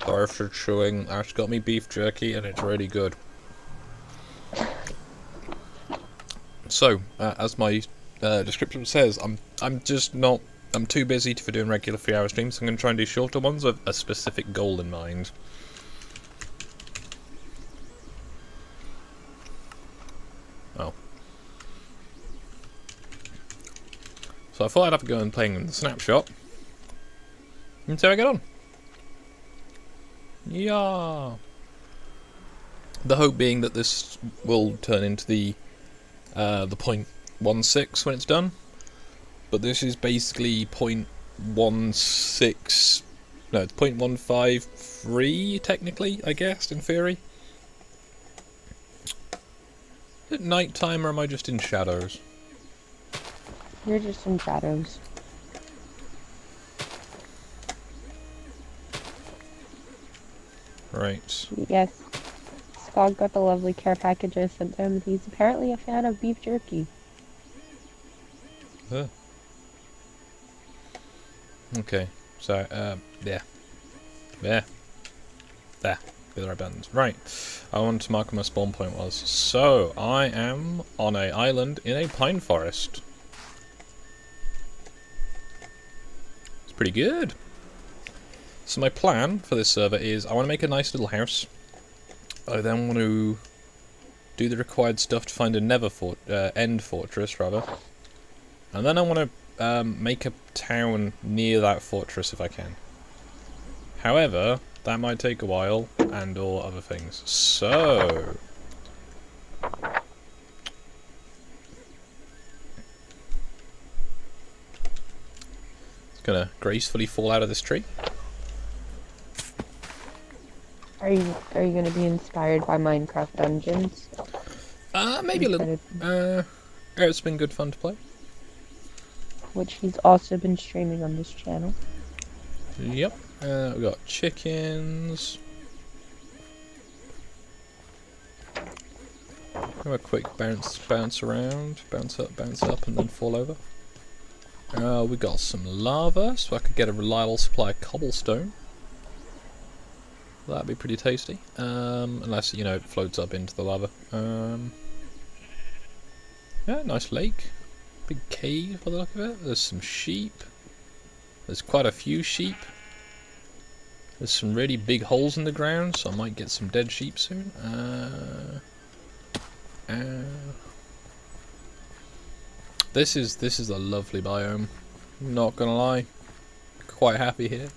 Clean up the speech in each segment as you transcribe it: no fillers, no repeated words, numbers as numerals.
Sorry for chewing. Ash got me beef jerky, and it's really good. So, as my description says, I'm just not. I'm too busy for doing regular 3-hour streams. So I'm going to try and do shorter ones with a specific goal in mind. Oh. So I thought I'd have to go and play in the Snapshot and see how I get on. Yeah. The hope being that this will turn into the .16 when it's done. But this is basically .16. No, it's .153 technically, I guess, in theory. Is it night time or am I just in shadows? You're just in shadows. Right. Yes. Scott got the lovely care package I sent him, and he's apparently a fan of beef jerky. Okay, so, yeah. There. There. The right buttons. Right. I wanted to mark where my spawn point was. So, I am on an island in a pine forest. It's pretty good. So my plan for this server is I want to make a nice little house. I then want to do the required stuff to find a end fortress, rather. And then I want to make a town near that fortress if I can. However, that might take a while, and or other things. So... it's gonna gracefully fall out of this tree. Are you gonna be inspired by Minecraft Dungeons? Maybe a little. It's been good fun to play. Which he's also been streaming on this channel. Yep. We've got chickens. Have a quick bounce around, bounce up, and then fall over. We got some lava, so I could get a reliable supply of cobblestone. That'd be pretty tasty, unless, you know, it floats up into the lava. Yeah, nice lake. Big cave by the look of it. There's some sheep. There's quite a few sheep. There's some really big holes in the ground, so I might get some dead sheep soon. This is a lovely biome. Not gonna lie. Quite happy here.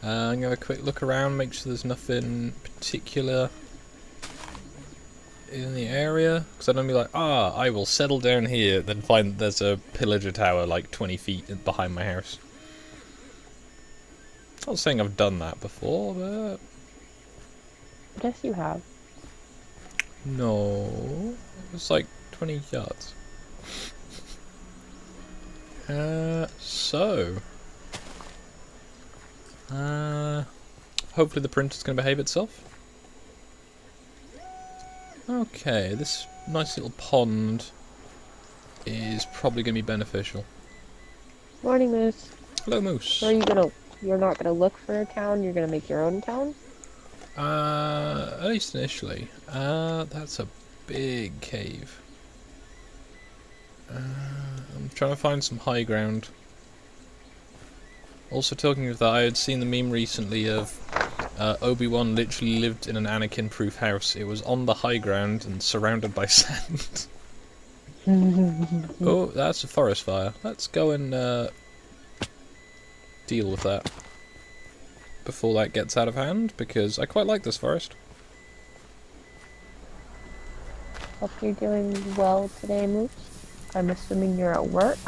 I'm gonna have a quick look around, make sure there's nothing particular in the area, because I don't be like, I will settle down here, then find there's a pillager tower like 20 feet behind my house. Not saying I've done that before, but... Yes, you have. no, it was like 20 yards. Hopefully the printer's going to behave itself. Okay, this nice little pond is probably going to be beneficial. Morning, Moose. Hello, Moose. So you're not gonna look for a town, you're gonna make your own town? At least initially. That's a big cave. I'm trying to find some high ground. Also, talking of that, I had seen the meme recently of Obi-Wan literally lived in an Anakin-proof house. It was on the high ground and surrounded by sand. Oh, that's a forest fire. Let's go and deal with that before that gets out of hand, because I quite like this forest. Hope you're doing well today, Moose. I'm assuming you're at work.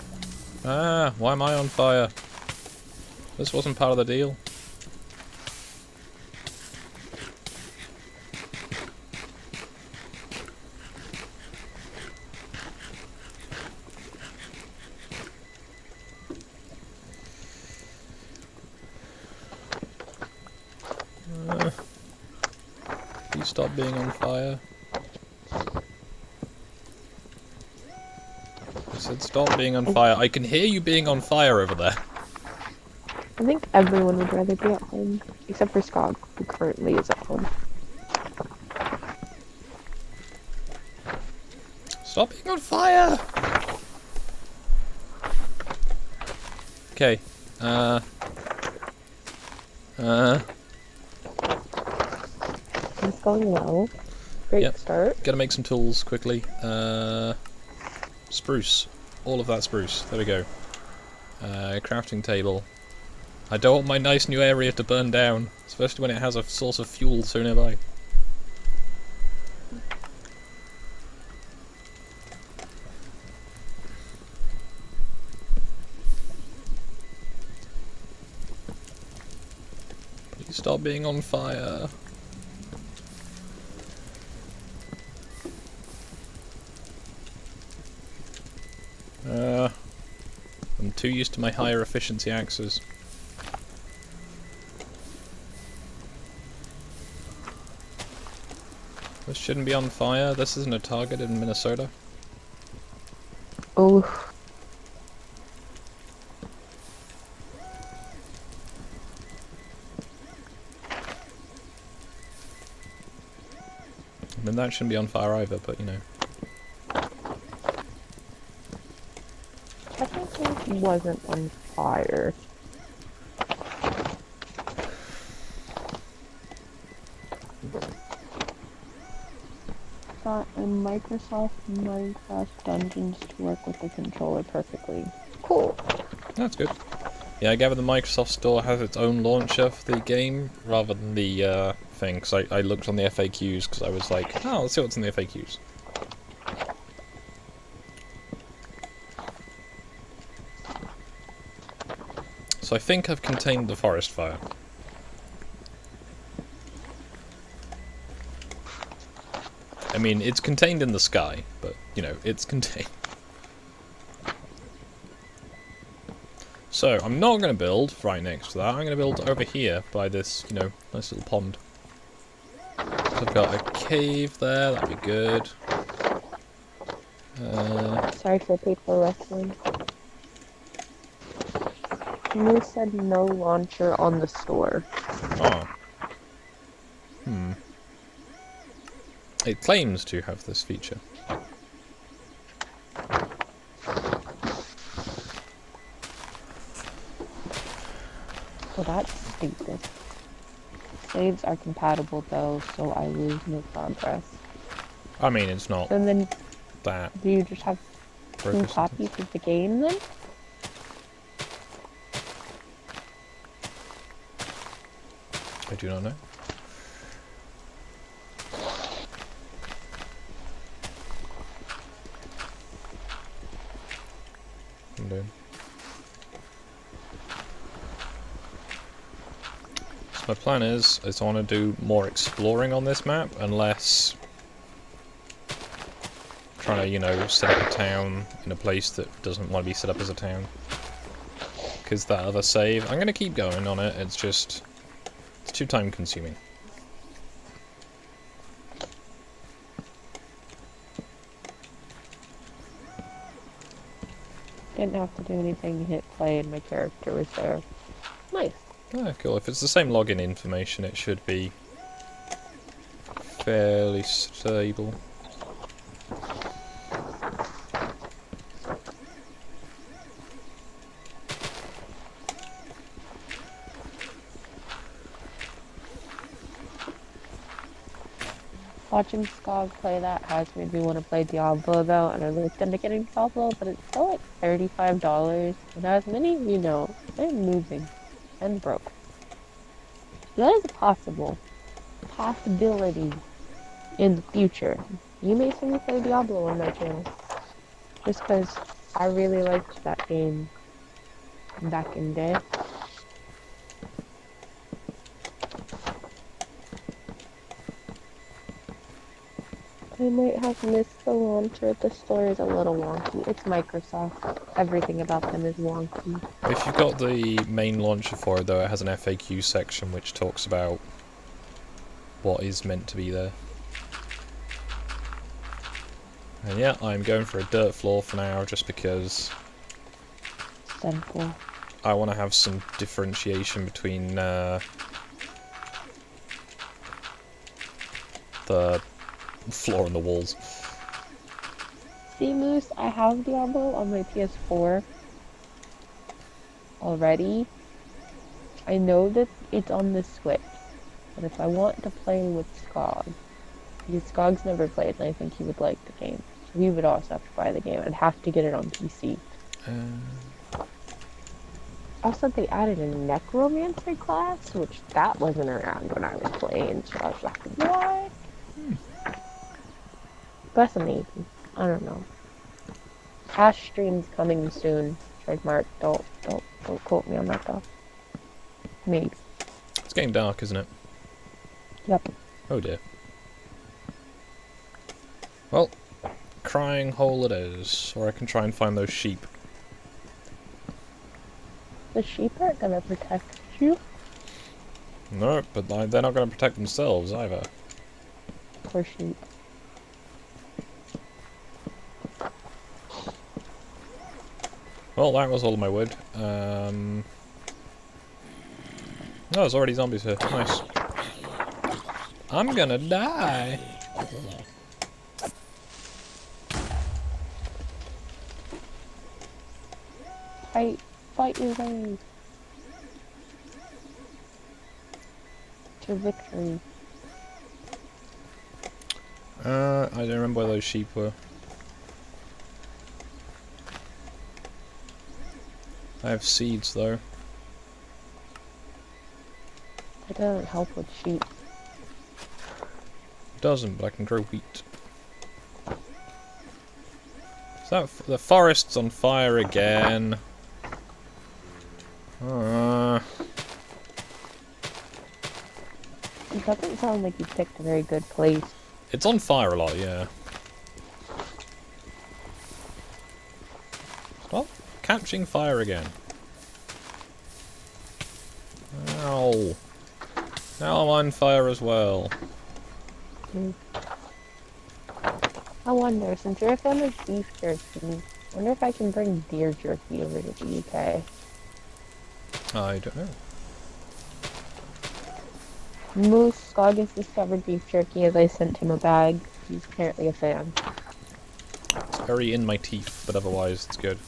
Why am I on fire? This wasn't part of the deal. Please stop being on fire. I said stop being on fire. I can hear you being on fire over there. I think everyone would rather be at home, except for Skog, who currently is at home. Stop being on fire! Okay. It's going well. Great Yep. start. Gotta make some tools quickly. Spruce. All of that spruce. There we go. Crafting table. I don't want my nice new area to burn down, especially when it has a source of fuel so nearby. Please stop being on fire. I'm too used to my higher efficiency axes. This shouldn't be on fire. This isn't a target in Minnesota. Oh, I mean, that shouldn't be on fire either, but you know. technically it wasn't on fire. Got a Microsoft Minecraft Dungeons to work with the controller perfectly. Cool. That's good. Yeah, I gather the Microsoft Store has its own launcher for the game rather than the thing, because I looked on the FAQs because I was like, oh, let's see what's in the FAQs. So I think I've contained the forest fire. I mean, it's contained in the sky, but, you know, it's contained. So, I'm not going to build right next to that. I'm going to build over here by this, you know, nice little pond. So I've got a cave there, that'd be good. Sorry for paper wrestling. You said no launcher on the store. Oh. It claims to have this feature. Well, that's stupid. Saves are compatible though, so I lose no progress. I mean, it's not And then that do you just have 2 broken. copies of the game then? I do not know. I'm doing. So my plan is I want to do more exploring on this map, and less trying to, you know, set up a town in a place that doesn't want to be set up as a town. Because that other save, I'm going to keep going on it, it's just, it's too time consuming. Didn't have to do anything, hit play and my character was there. Nice. Ah, cool. If it's the same login information, it should be fairly stable. Watching Skog play that has made me want to play Diablo though, and I looked into getting Diablo, but it's still like $35, and as many of you know, I'm moving and broke. That is a possibility in the future. You may see me play Diablo on my channel, just because I really liked that game back in the day. I might have missed the launcher. The store is a little wonky. It's Microsoft. Everything about them is wonky. If you've got the main launcher for it, though, it has an FAQ section which talks about what is meant to be there. And yeah, I'm going for a dirt floor for now, just because... Simple. I want to have some differentiation between the floor and the walls. See, Moose, I have Diablo on my PS4 already. I know that it's on the Switch, but if I want to play with Skog, because Skog's never played and I think he would like the game, so he would also have to buy the game. I'd have to get it on PC. Also, they added a necromancer class, which that wasn't around when I was playing, so I was like, what? That's amazing. I don't know. Ash stream's coming soon. Trademark. Don't quote me on that though. Maybe. It's getting dark, isn't it? Yep. Oh dear. Well, crying hole it is, or I can try and find those sheep. The sheep aren't gonna protect you. No, but they're not going to protect themselves either. Poor sheep. Well, that was all my wood. Oh, there's already zombies here. Nice. I'm gonna die. Fight your way to victory. I don't remember where those sheep were. I have seeds though. That doesn't help with sheep. Doesn't, but I can grow wheat. Is that the forest's on fire again? It doesn't sound like you picked a very good place. It's on fire a lot, yeah. Stop catching fire again. Ow. Now I'm on fire as well. I wonder, since you're a fan of beef jerky, I wonder if I can bring deer jerky over to the UK. I don't know. Moose Scoggins discovered beef jerky as I sent him a bag. He's apparently a fan. It's very in my teeth, but otherwise it's good.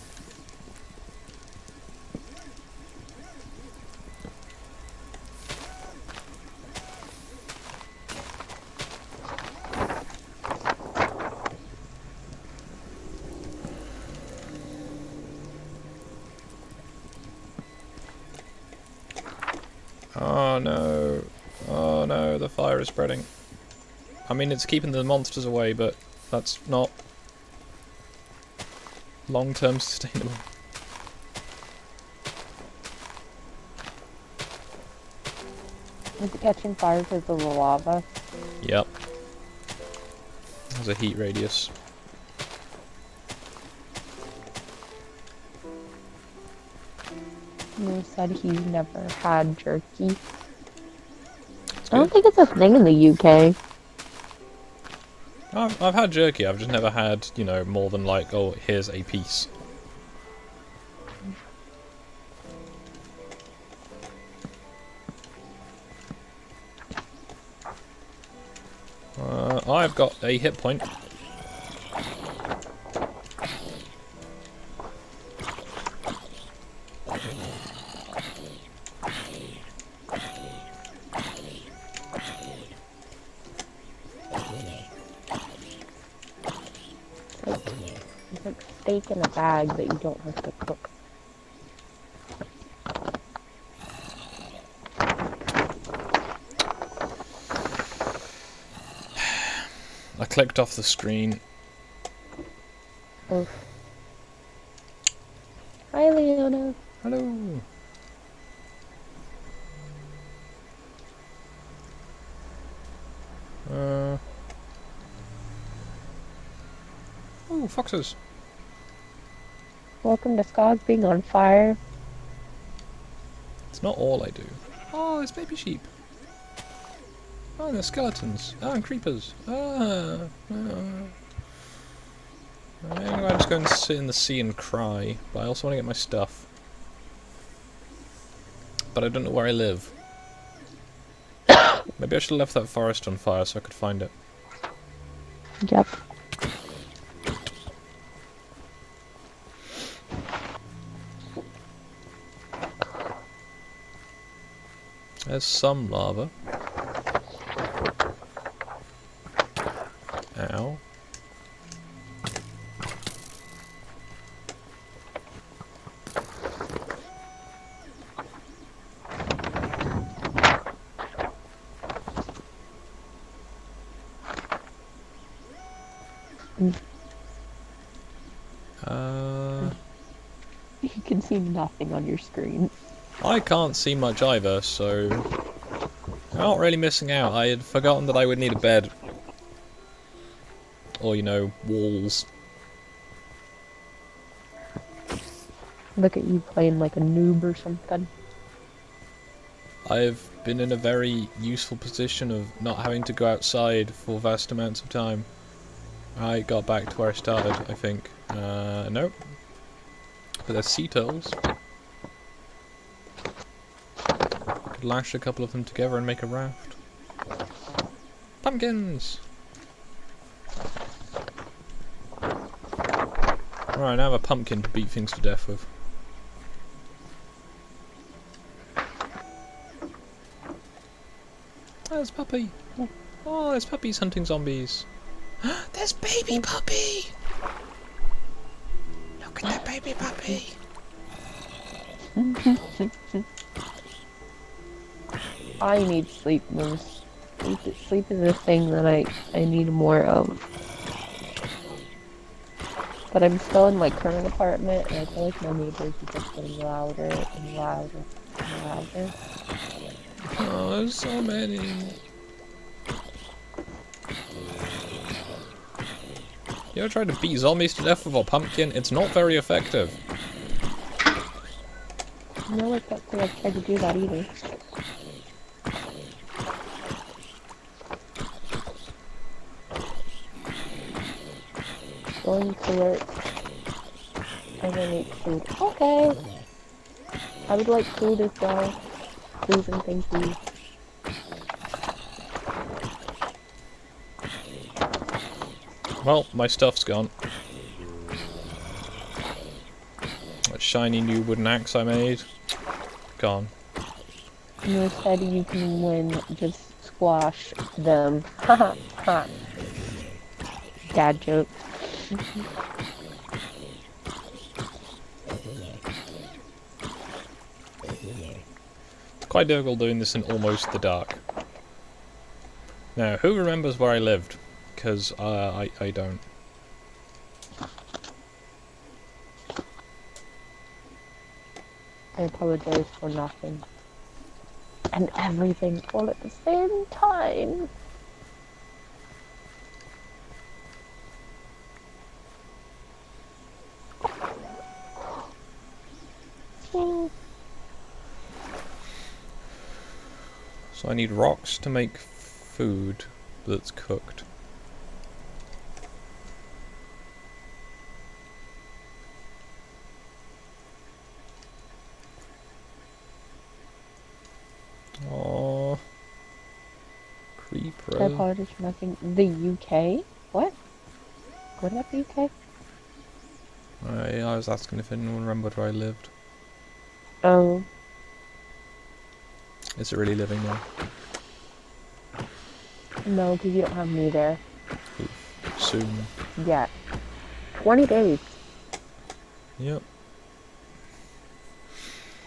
Oh no. Oh no, the fire is spreading. I mean, it's keeping the monsters away, but that's not long-term sustainable. Is it catching fire because of the lava? Yep. There's a heat radius. Moose said he's never had jerky. I don't think it's a thing in the UK. I've had jerky, I've just never had, you know, more than like, oh, here's a piece. I've got a hit point. It's like steak in a bag that you don't have to cook. I clicked off the screen. Oof. Hi, Leona. Hello. Oh, foxes. Welcome to Skog being on fire. It's not all I do. Oh, it's baby sheep. Oh, there's skeletons. Oh, and creepers. Anyway, I'm just going to sit in the sea and cry, but I also want to get my stuff. but I don't know where I live. Maybe I should have left that forest on fire so I could find it. Yep. There's some lava. Ow. You can see nothing on your screen. I can't see much either, so I'm not really missing out. I had forgotten that I would need a bed. Or, you know, walls. Look at you playing like a noob or something. I've been in a very useful position of not having to go outside for vast amounts of time. I got back to where I started, I think. Nope. But there's sea turtles. Could lash a couple of them together and make a raft. Pumpkins! Alright, now I have a pumpkin to beat things to death with. There's Puppy! Oh, there's puppies hunting zombies. There's baby puppy! Look at that baby puppy! I need sleep most. Sleep is a thing that I need more of. But I'm still in my current apartment, and I feel like my neighbors are just getting louder and louder and louder. Oh, there's so many. You ever tried to beat zombies to death with a pumpkin? It's not very effective. No, it's not that I've tried to do that either. Going to work. And I need food. Okay. I would like food as well. Please and thank you. Well, my stuff's gone. That shiny new wooden axe I made. Gone. You said you can win, just squash them. Haha, ha. Dad joke. It's quite difficult doing this in almost the dark. Now, who remembers where I lived? Because I don't. I apologize for nothing. And everything all at the same time. So I need rocks to make food that's cooked. Oh, creeper. I apologize for nothing. The UK? What? What about the UK? I was asking if anyone remembered where I lived. Oh. Is it really living there? No, because you don't have me there. Oof. Soon. Yeah. 20 days. Yep.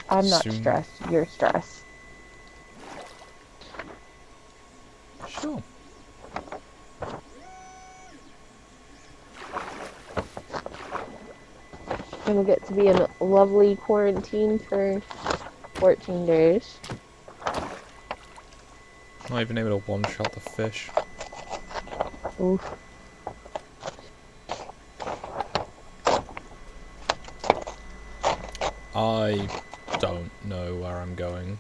I'm not Soon. stressed. You're stressed. Sure. And we'll get to be in a lovely quarantine for 14 days. Not even able to one-shot the fish. Oof. I don't know where I'm going.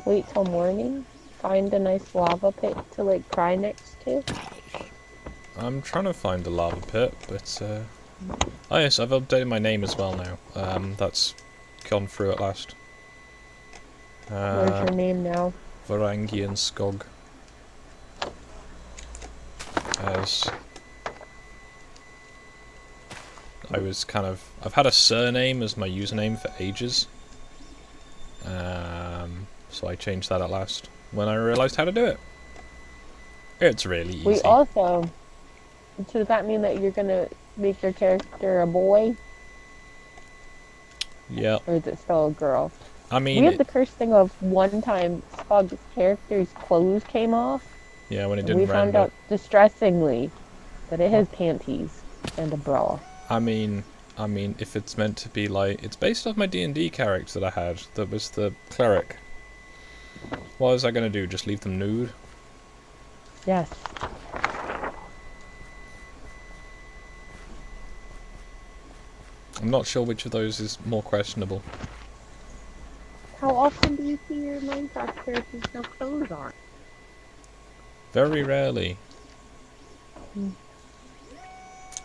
Wait till morning. Find a nice lava pit to like cry next to. I'm trying to find the lava pit, but oh yes, I've updated my name as well now. That's gone through at last. Where's your name now? Varangian Skog. As I was kind of... I've had a surname as my username for ages. So I changed that at last when I realised how to do it. It's really easy. We also... Does that mean that you're gonna make your character a boy? Yeah. Or is it still a girl? I mean... We have the cursed thing of one time Skog's character's clothes came off. Yeah, when it And didn't we render. found out distressingly that it has panties and a bra. I mean, if it's meant to be like... It's based off my D&D character that I had. That was the cleric. What was I going to do? Just leave them nude? Yes. I'm not sure which of those is more questionable. How often do you see your Minecraft characters no clothes on? Very rarely. Hmm.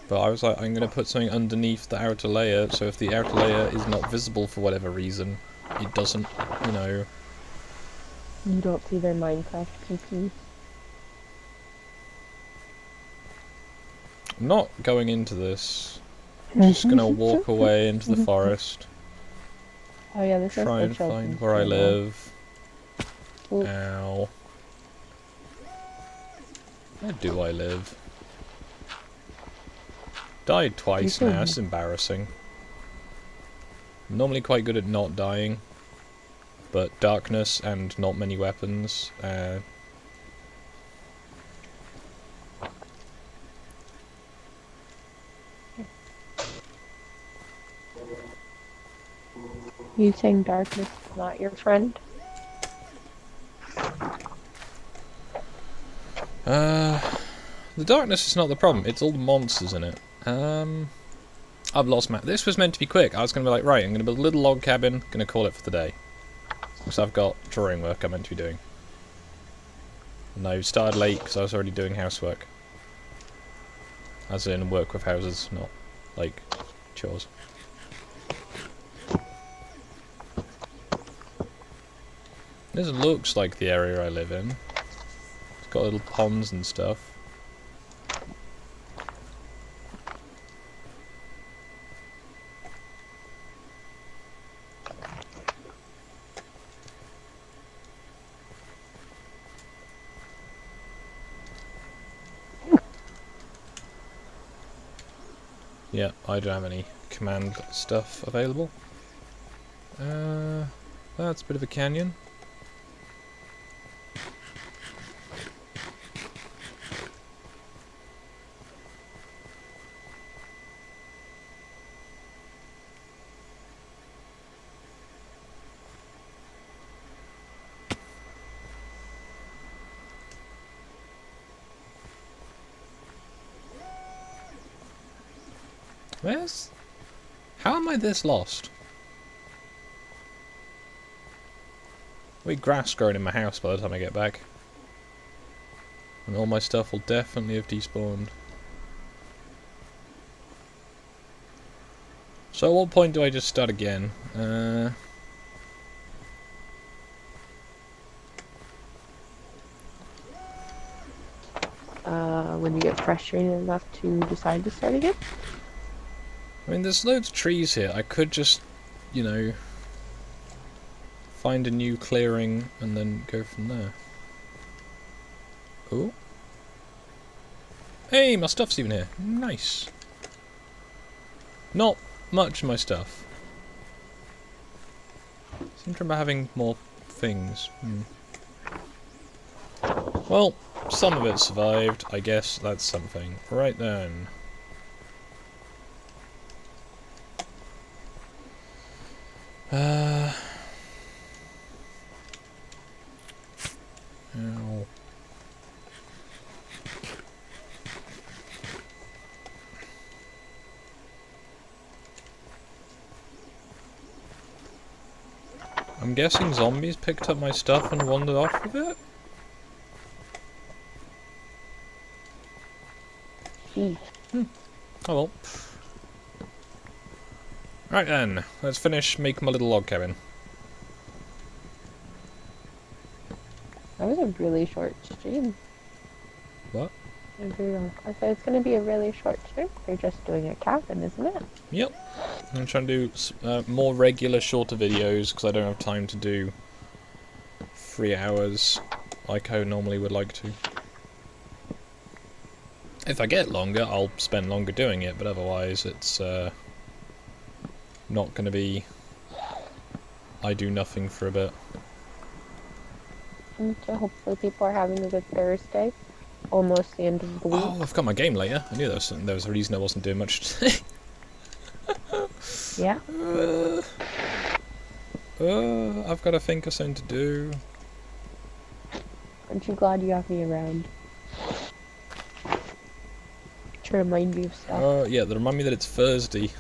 But I was like, I'm going to put something underneath the outer layer, so if the outer layer is not visible for whatever reason, it doesn't, you know... You don't see their Minecraft PP. I'm not going into this. I'm just going to walk away into the forest. Oh yeah, this is Try the and find children's where I channel. live. Oop. Ow. Where do I live? Died twice You now, can- it's embarrassing. I'm normally quite good at not dying. But darkness and not many weapons. You saying darkness is not your friend? The darkness is not the problem, it's all the monsters in it. I've lost my... This was meant to be quick. I was going to be like, right, I'm going to build a little log cabin, going to call it for the day. Because I've got drawing work I'm meant to be doing. And I started late because I was already doing housework. As in work with houses, not, like, chores. This looks like the area I live in. It's got little ponds and stuff. Yeah, I don't have any command stuff available. That's a bit of a canyon. Where's... How am I this lost? There'll be grass growing in my house by the time I get back. And all my stuff will definitely have despawned. So at what point do I just start again? When you get frustrated enough to decide to start again? I mean, there's loads of trees here. I could just, you know, find a new clearing and then go from there. Oh. Hey, my stuff's even here. Nice. Not much of my stuff. Seem to remember having more things. Well, some of it survived. I guess that's something. Right then. Ow. I'm guessing zombies picked up my stuff and wandered off with it? Oh well. Right then, let's finish making my little log cabin. That was a really short stream. What? I said it's going to be a really short stream. You're just doing a cabin, isn't it? Yep. I'm trying to do more regular, shorter videos because I don't have time to do 3 hours like I normally would like to. If I get longer, I'll spend longer doing it, but otherwise it's not going to be I do nothing for a bit. And so hopefully people are having a good Thursday. Almost the end of the week. Oh, I've got my game later. I knew there was a reason I wasn't doing much today. Yeah? I've got to think of something to do. Aren't you glad you have me around? To remind you of stuff. Yeah, they remind me that it's Thursday.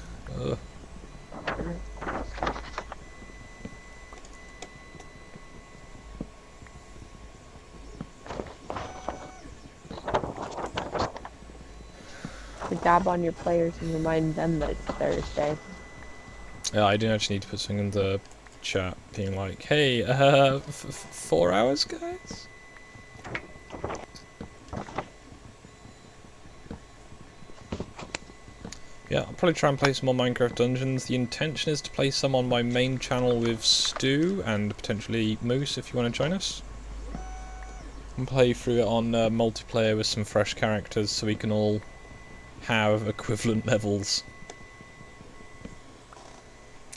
To dab on your players and remind them that it's Thursday. Yeah, I do actually need to put something in the chat being like, hey, 4 hours, guys? Yeah, I'll probably try and play some more Minecraft Dungeons. The intention is to play some on my main channel with Stu and potentially Moose if you want to join us. And play through it on multiplayer with some fresh characters so we can all have equivalent levels.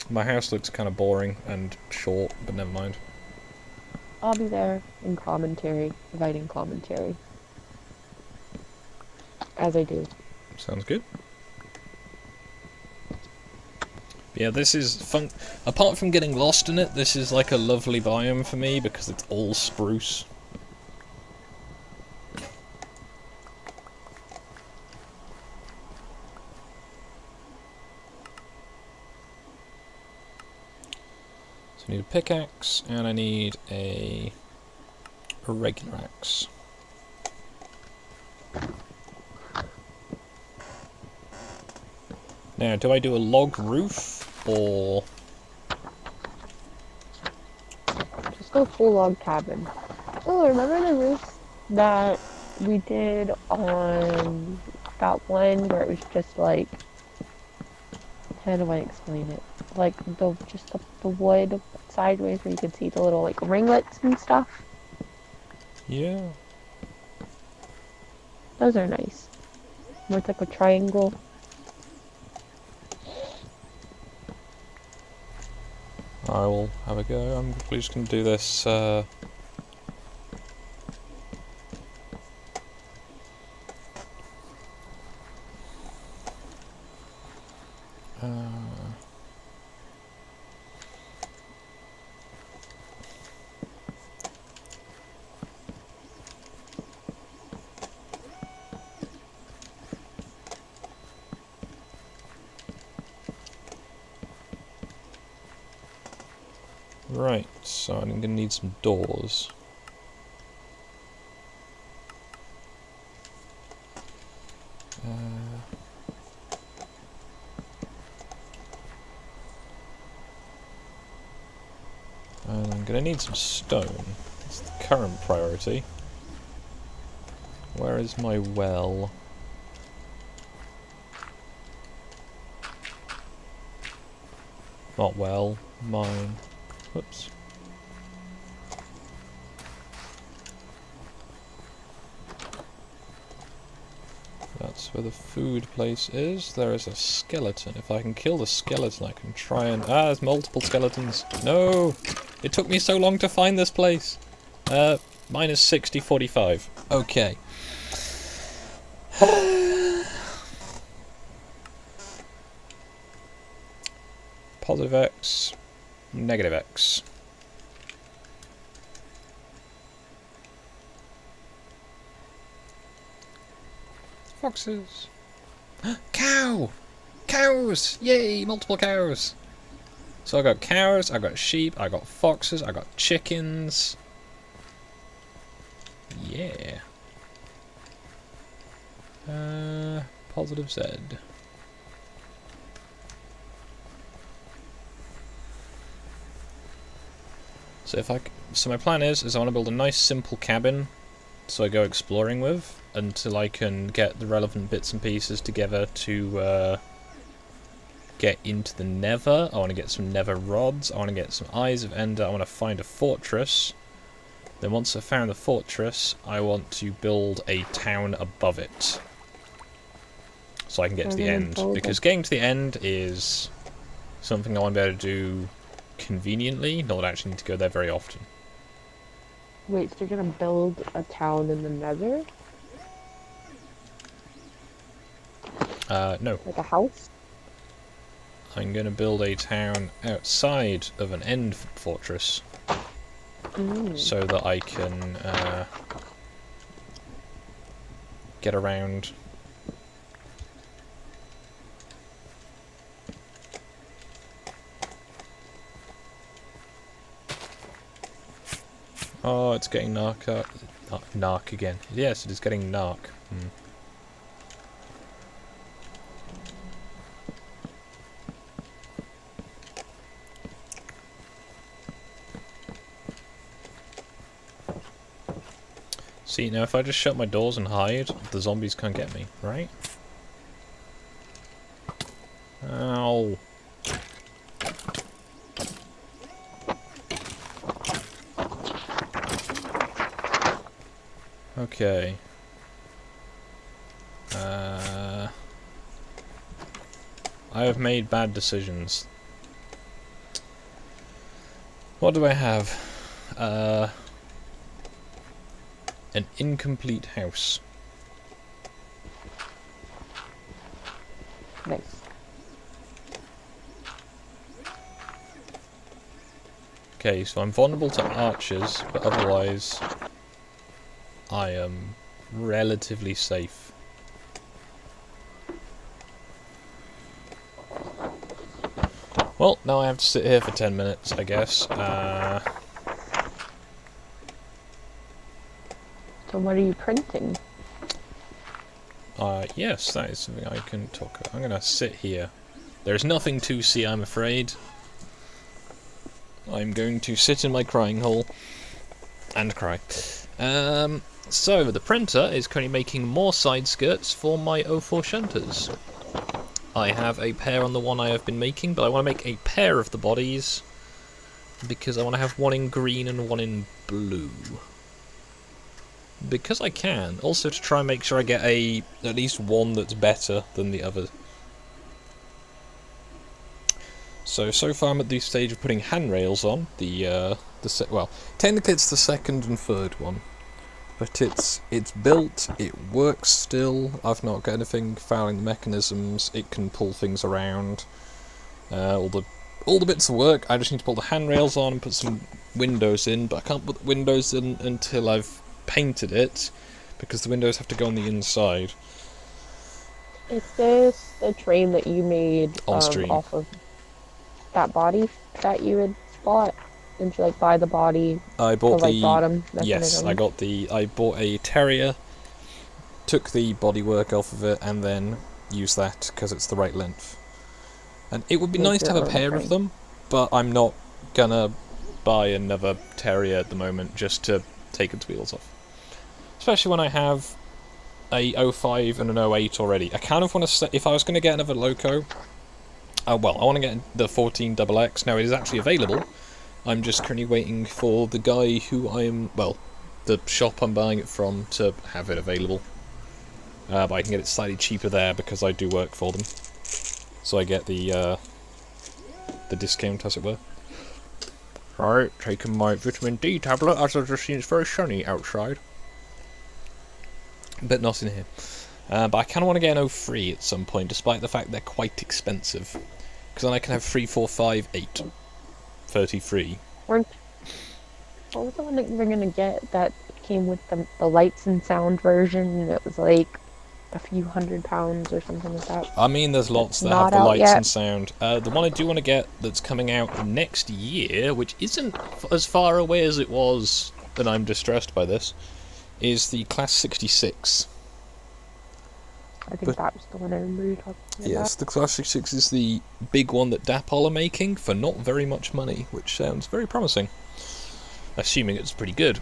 My house looks kind of boring and short, but never mind. I'll be there in commentary, providing commentary. As I do. Sounds good. Yeah, this is fun. Apart from getting lost in it, this is like a lovely biome for me because it's all spruce. So I need a pickaxe and I need a regular axe. Now, do I do a log roof, or... Just go full log cabin. Oh, remember the roof that we did on that one where it was just like... How do I explain it? Like, the wood sideways where you could see the little, like, ringlets and stuff? Yeah. Those are nice. More like a triangle. I will have a go. I'm probably just going to do this, right, so I'm going to need some doors. And I'm going to need some stone. That's the current priority. Where is my well? Not well, mine. Whoops. That's where the food place is. There is a skeleton. If I can kill the skeleton, I can try and... Ah, there's multiple skeletons. No! It took me so long to find this place. Minus 60:45. Okay. Positive X. Negative X. Foxes. Cow! Cows! Yay! Multiple cows! So I got cows, I got sheep, I got foxes, I got chickens. Yeah. Positive Z. So my plan is I want to build a nice simple cabin, so I go exploring with until I can get the relevant bits and pieces together to get into the Nether. I want to get some Nether rods. I want to get some Eyes of Ender. I want to find a fortress. Then once I've found the fortress, I want to build a town above it, so I can get to the end. Because getting to the end is something I want to be able to do conveniently, not actually need to go there very often. Wait, so you're gonna build a town in the Nether? No. Like a house? I'm going to build a town outside of an end fortress, so that I can get around. Oh, it's getting narc again. Yes, it is getting narc. See, now if I just shut my doors and hide, the zombies can't get me, right? Ow. Okay. I have made bad decisions. What do I have? An incomplete house. Nice. Okay, so I'm vulnerable to archers, but otherwise I am relatively safe. Well, now I have to sit here for 10 minutes, I guess. So what are you printing? Yes, that is something I can talk about. I'm gonna sit here. There's nothing to see, I'm afraid. I'm going to sit in my crying hole and cry. So, the printer is currently making more side skirts for my O4 shunters. I have a pair on the one I have been making, but I want to make a pair of the bodies because I want to have one in green and one in blue. Because I can. Also to try and make sure I get at least one that's better than the other. So far I'm at the stage of putting handrails on. Well, technically it's the second and third one. But it's built, it works still, I've not got anything fouling the mechanisms, it can pull things around. All the bits of work, I just need to pull the handrails on and put some windows in, but I can't put the windows in until I've painted it, because the windows have to go on the inside. Is this the train that you made On stream. Off of that body that you had bought? Didn't you like buy the body? I bought the bottom yes, mechanism? I bought a terrier, took the bodywork off of it, and then used that because it's the right length. And it would be nice to have a pair of them, but I'm not gonna buy another terrier at the moment just to take its wheels off. Especially when I have a 05 and an 08 already. I kind of want to, if I was going to get another loco, I want to get the 14XX. Now it is actually available. I'm just currently waiting for the guy who the shop I'm buying it from to have it available. But I can get it slightly cheaper there because I do work for them. So I get the discount, as it were. Right, taking my vitamin D tablet as I've just seen it's very sunny outside. But not in here. But I kind of want to get an 03 at some point, despite the fact they're quite expensive. Because then I can have 3, 4, 5, 8. 33. What was the one that you were going to get that came with the lights and sound version? And it was like a few £100 or something like that. I mean, there's lots that have the lights and sound. The one I do want to get that's coming out next year, which isn't as far away as it was, and I'm distressed by this, is the Class 66. I think that was the one I remember you talking about. Yes, the Class 66 is the big one that Dapol are making for not very much money, which sounds very promising. assuming it's pretty good.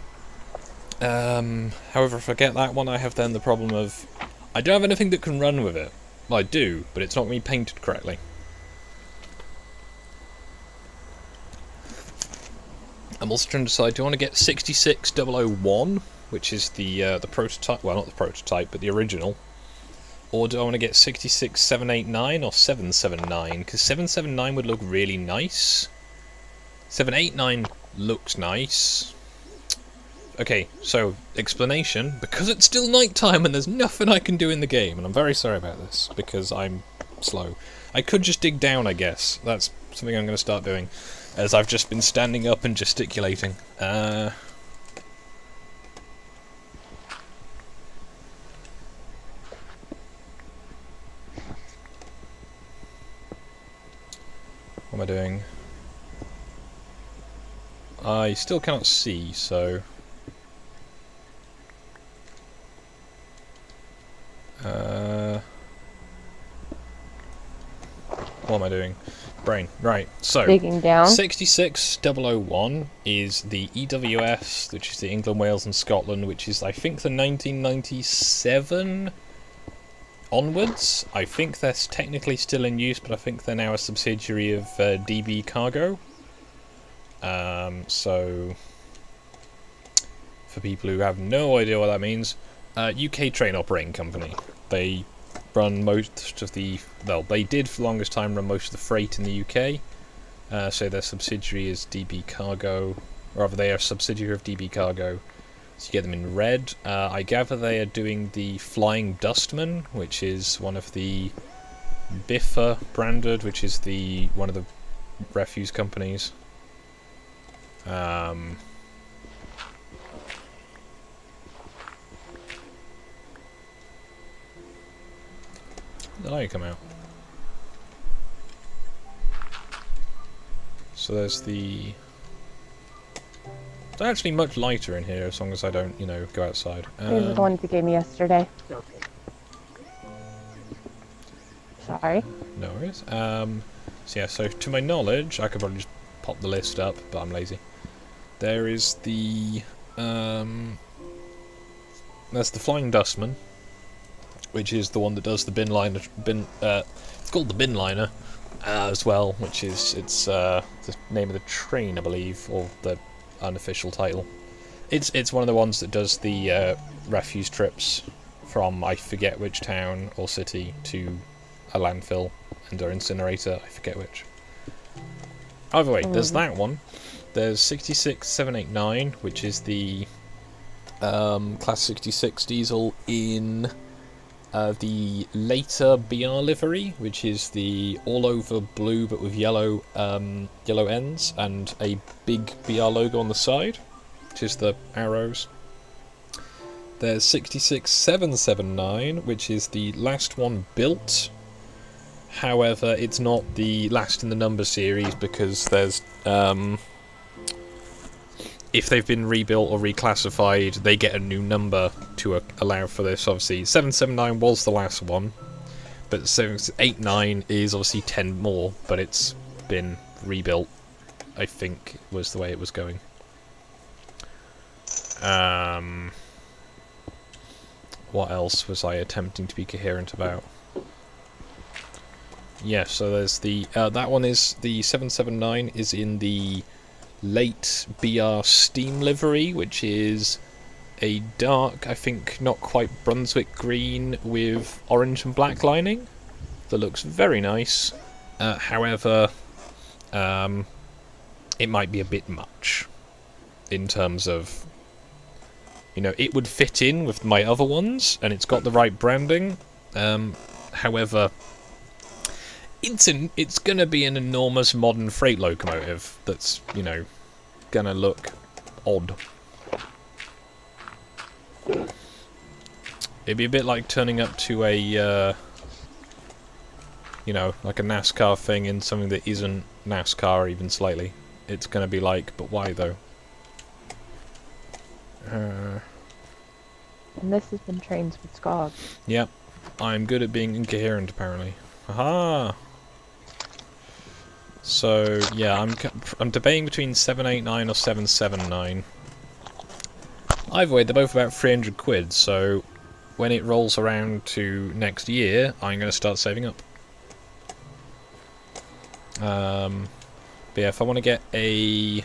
However, if I get that one, I have then the problem of I don't have anything that can run with it. Well, I do, but it's not going to be painted correctly. I'm also trying to decide, do I want to get 66001, which is the prototype, well, not the prototype, but the original, or do I want to get 66789 or 779? Because 779 would look really nice. 789 looks nice. Okay, so, explanation, because it's still night time and there's nothing I can do in the game, and I'm very sorry about this, because I'm slow. I could just dig down, I guess. That's something I'm going to start doing, as I've just been standing up and gesticulating. What am I doing? I still cannot see, so... what am I doing? Brain. Right, so... Digging down. 66001 is the EWS, which is the England, Wales and Scotland, which is, I think, the 1997 onwards. I think they're technically still in use, but I think they're now a subsidiary of DB Cargo. So... for people who have no idea what that means, UK train operating company. They run most of the, well, they did for the longest time run most of the freight in the UK. So their subsidiary is DB Cargo, or rather they are a subsidiary of DB Cargo. So you get them in red. I gather they are doing the Flying Dustman, which is one of the Biffa branded, which is the one of the refuse companies. The light come out. So there's the... It's actually much lighter in here as long as I don't, you know, go outside. These are the ones you gave me yesterday. Sorry. No worries. So yeah, so to my knowledge, I could probably just pop the list up, but I'm lazy. There is the... there's the Flying Dustman, which is the one that does the bin liner. It's called the bin liner as well, which is the name of the train, I believe, or the unofficial title. It's one of the ones that does the refuse trips from I forget which town or city to a landfill and or incinerator. I forget which. Either way, there's that one. There's 66789, which is the Class 66 diesel in the later BR livery, which is the all-over blue but with yellow ends and a big BR logo on the side, which is the arrows. There's 66779, which is the last one built. However, it's not the last in the number series because there's if they've been rebuilt or reclassified, they get a new number to allow for this. Obviously, 779 was the last one, but 789 is obviously 10 more, but it's been rebuilt, I think, was the way it was going. What else was I attempting to be coherent about? Yeah, so there's the... that one is... The 779 is in the late BR Steam livery, which is a dark, I think, not quite Brunswick green with orange and black lining. That looks very nice. However, it might be a bit much in terms of... You know, it would fit in with my other ones, and it's got the right branding. However, it's going to be an enormous modern freight locomotive that's, you know, going to look odd. It'd be a bit like turning up to a, you know, like a NASCAR thing in something that isn't NASCAR even slightly. It's going to be like, but why though? And this has been Trains with Scogs. Yep. I'm good at being incoherent, apparently. Aha! So yeah, I'm debating between 789 or 779. Either way, they're both about 300 quid. So when it rolls around to next year, I'm going to start saving up. But yeah, if I want to get a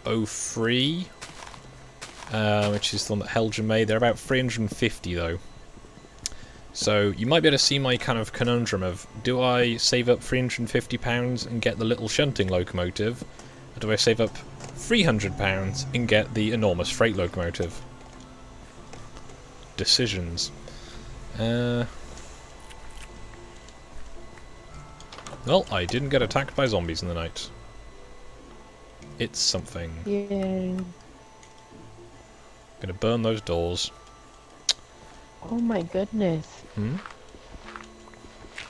03, which is the one that Helgen made, they're about 350 though. So you might be able to see my kind of conundrum of, do I save up £350 and get the little shunting locomotive, or do I save up £300 and get the enormous freight locomotive? Decisions. Well, I didn't get attacked by zombies in the night. It's something. Yeah. Gonna burn those doors. Oh my goodness. Hmm?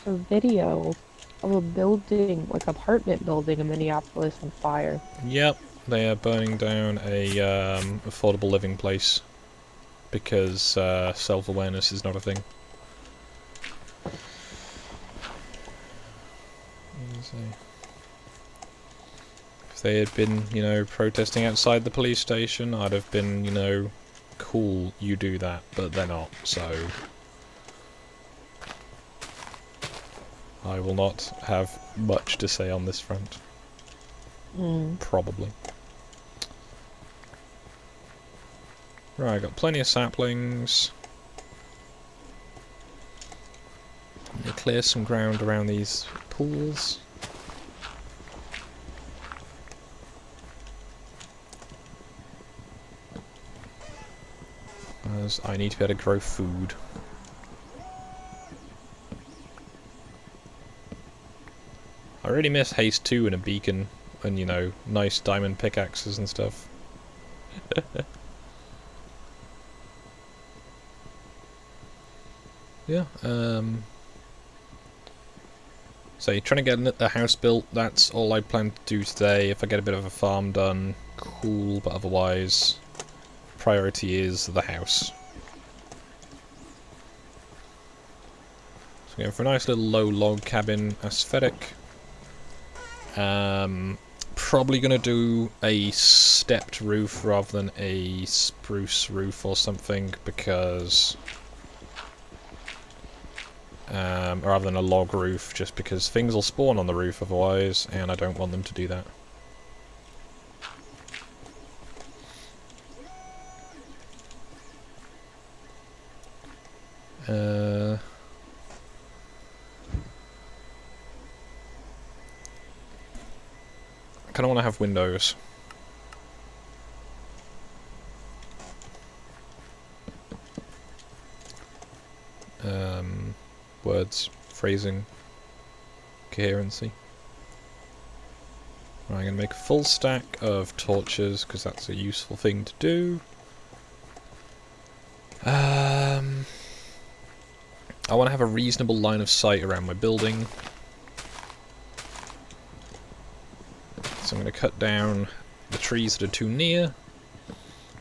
A video of a building, like apartment building in Minneapolis on fire. Yep, they are burning down a affordable living place because self-awareness is not a thing. If they had been, you know, protesting outside the police station, I'd have been, you know, cool, you do that, but they're not, so I will not have much to say on this front. Probably. Right, got plenty of saplings. Let me clear some ground around these pools. As I need to be able to grow food. I really miss Haste 2 and a beacon and, you know, nice diamond pickaxes and stuff. Yeah, so you're trying to get a house built, that's all I plan to do today. If I get a bit of a farm done, cool, but otherwise, priority is the house. So going for a nice little low log cabin aesthetic. Probably going to do a stepped roof rather than a spruce roof or something, because rather than a log roof, just because things will spawn on the roof otherwise, and I don't want them to do that. I kind of want to have windows. Words, phrasing, coherency. Right, I'm going to make a full stack of torches, because that's a useful thing to do. I want to have a reasonable line of sight around my building. So I'm going to cut down the trees that are too near,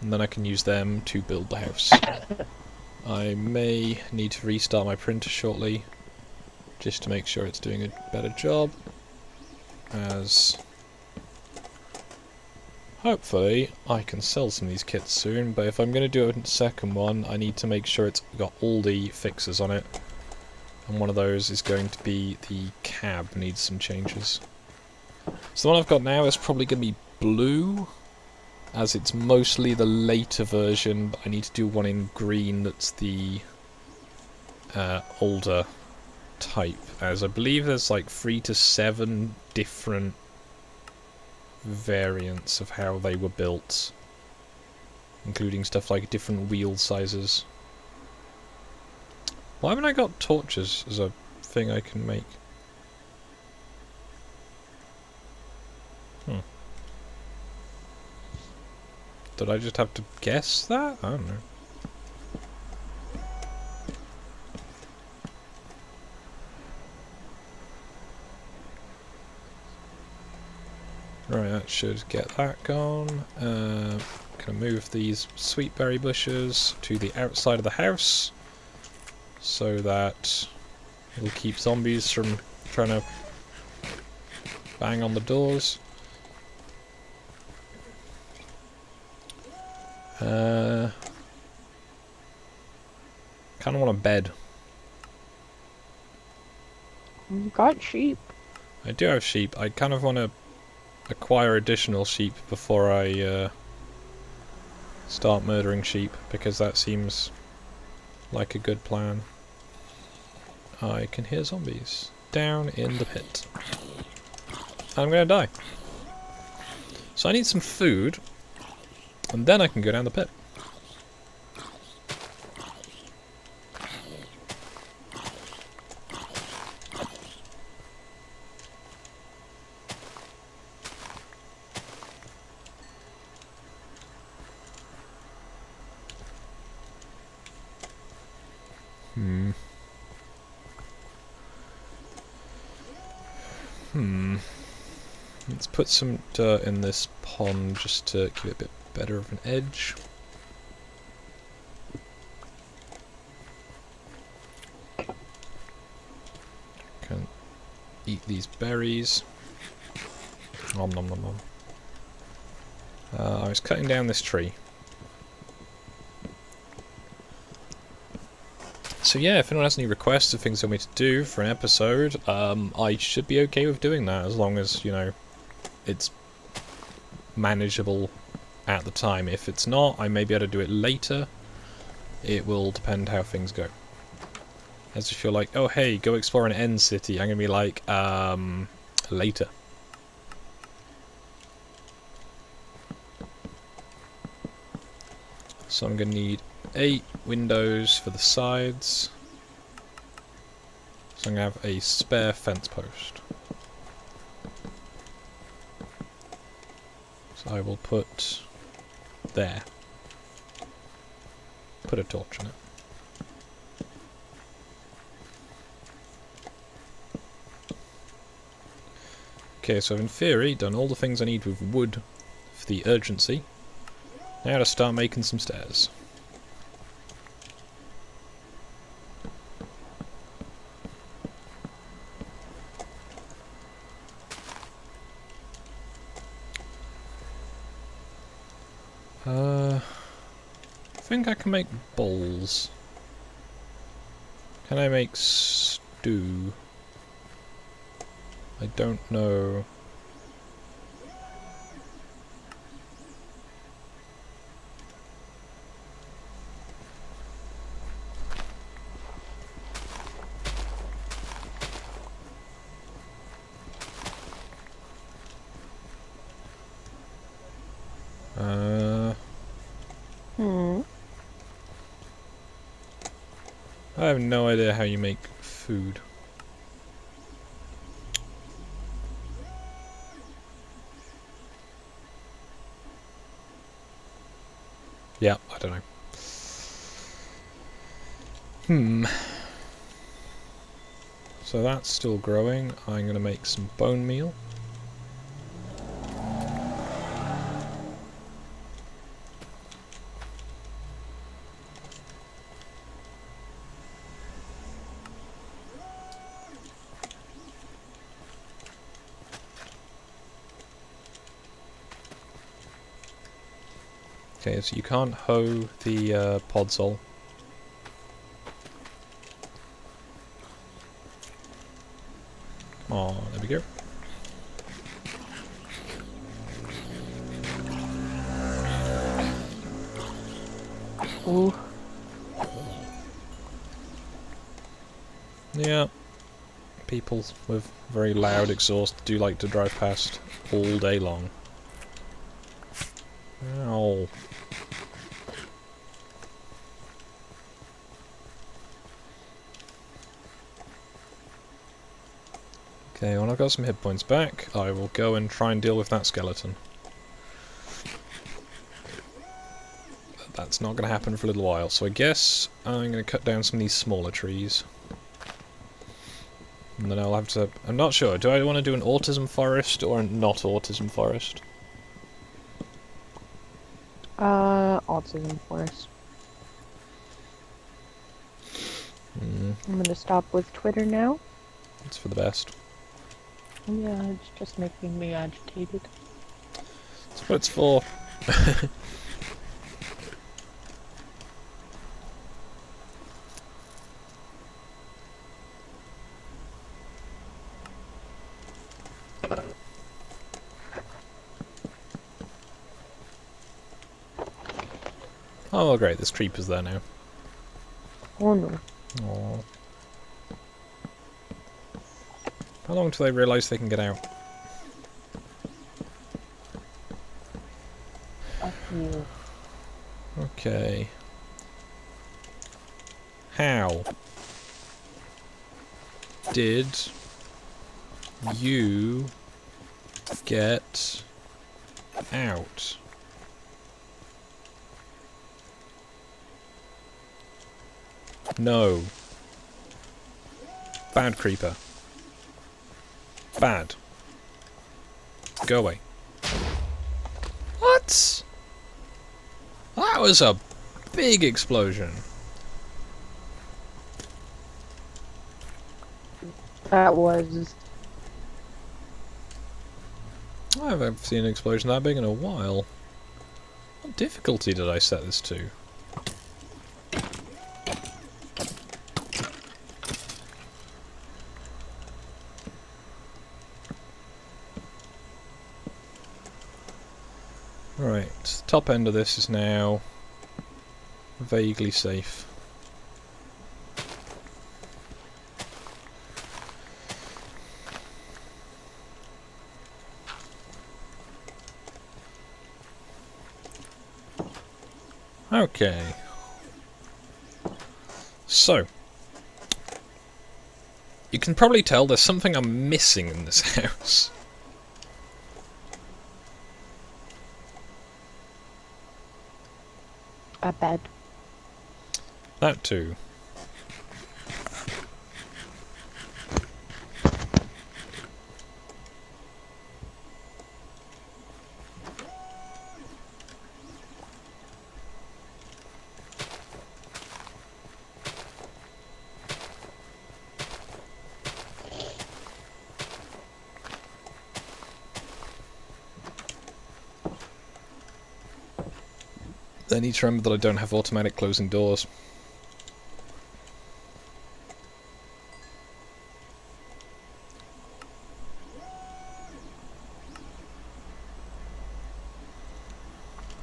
and then I can use them to build the house. I may need to restart my printer shortly, just to make sure it's doing a better job, as hopefully I can sell some of these kits soon, but if I'm going to do a second one, I need to make sure it's got all the fixes on it, and one of those is going to be the cab needs some changes. So the one I've got now is probably going to be blue, as it's mostly the later version, but I need to do one in green that's the older type, as I believe there's like 3 to 7 different variants of how they were built, including stuff like different wheel sizes. Why haven't I got torches as a thing I can make? Did I just have to guess that? I don't know. Right, that should get that gone. Gonna move these sweet berry bushes to the outside of the house, so that it'll keep zombies from trying to Bang on the doors. Kind of want a bed. You've got sheep. I do have sheep. I kind of want to acquire additional sheep before I start murdering sheep, because that seems like a good plan. I can hear zombies down in the pit. I'm gonna die. So I need some food, and then I can go down the pit. Let's put some dirt in this pond just to give it a bit better of an edge. Can eat these berries. Nom nom nom nom. I was cutting down this tree. So yeah, if anyone has any requests of things they want me to do for an episode, I should be okay with doing that, as long as, you know, it's manageable at the time. If it's not, I may be able to do it later. It will depend how things go. As if you're like, oh hey, go explore an end city, I'm gonna be like, later. So I'm gonna need 8 windows for the sides. So I'm gonna have a spare fence post. So I will put there. Put a torch on it. Okay, so I've in theory done all the things I need with wood for the urgency. Now to start making some stairs. I think I can make bowls. Can I make stew? I don't know. I have no idea how you make food. Yeah, I don't know. So that's still growing. I'm going to make some bone meal. Okay, so you can't hoe the podzol. Oh, there we go. Ooh. Yeah. People with very loud exhaust do like to drive past all day long. Ow. Okay, when I've got some hit points back, I will go and try and deal with that skeleton. But that's not going to happen for a little while, so I guess I'm going to cut down some of these smaller trees. And then I'll have to... I'm not sure, do I want to do an autism forest or a not autism forest? Autism forest. Hmm, I'm gonna stop with Twitter now. it's for the best. Yeah, it's just making me agitated. That's what it's for. Oh, great, there's creepers there now. Oh no. Aww. How long till they realise they can get out? Fuck you. Okay. How did you get out? No. Bad creeper. Bad. Go away. What? That was a big explosion. That was... I haven't seen an explosion that big in a while. What difficulty did I set this to? Right, top end of this is now vaguely safe. Okay. So, you can probably tell there's something I'm missing in this house. a bed. That too. I need to remember that I don't have automatic closing doors.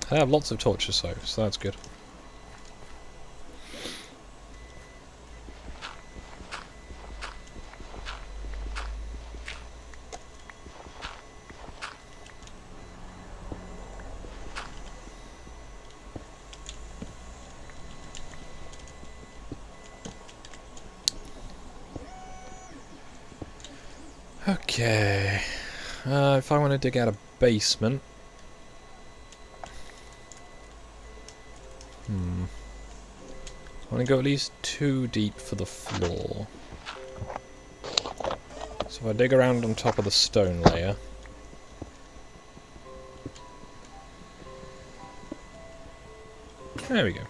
I have lots of torches though, so that's good. Okay, if I want to dig out a basement, I want to go at least 2 deep for the floor. So if I dig around on top of the stone layer, there we go.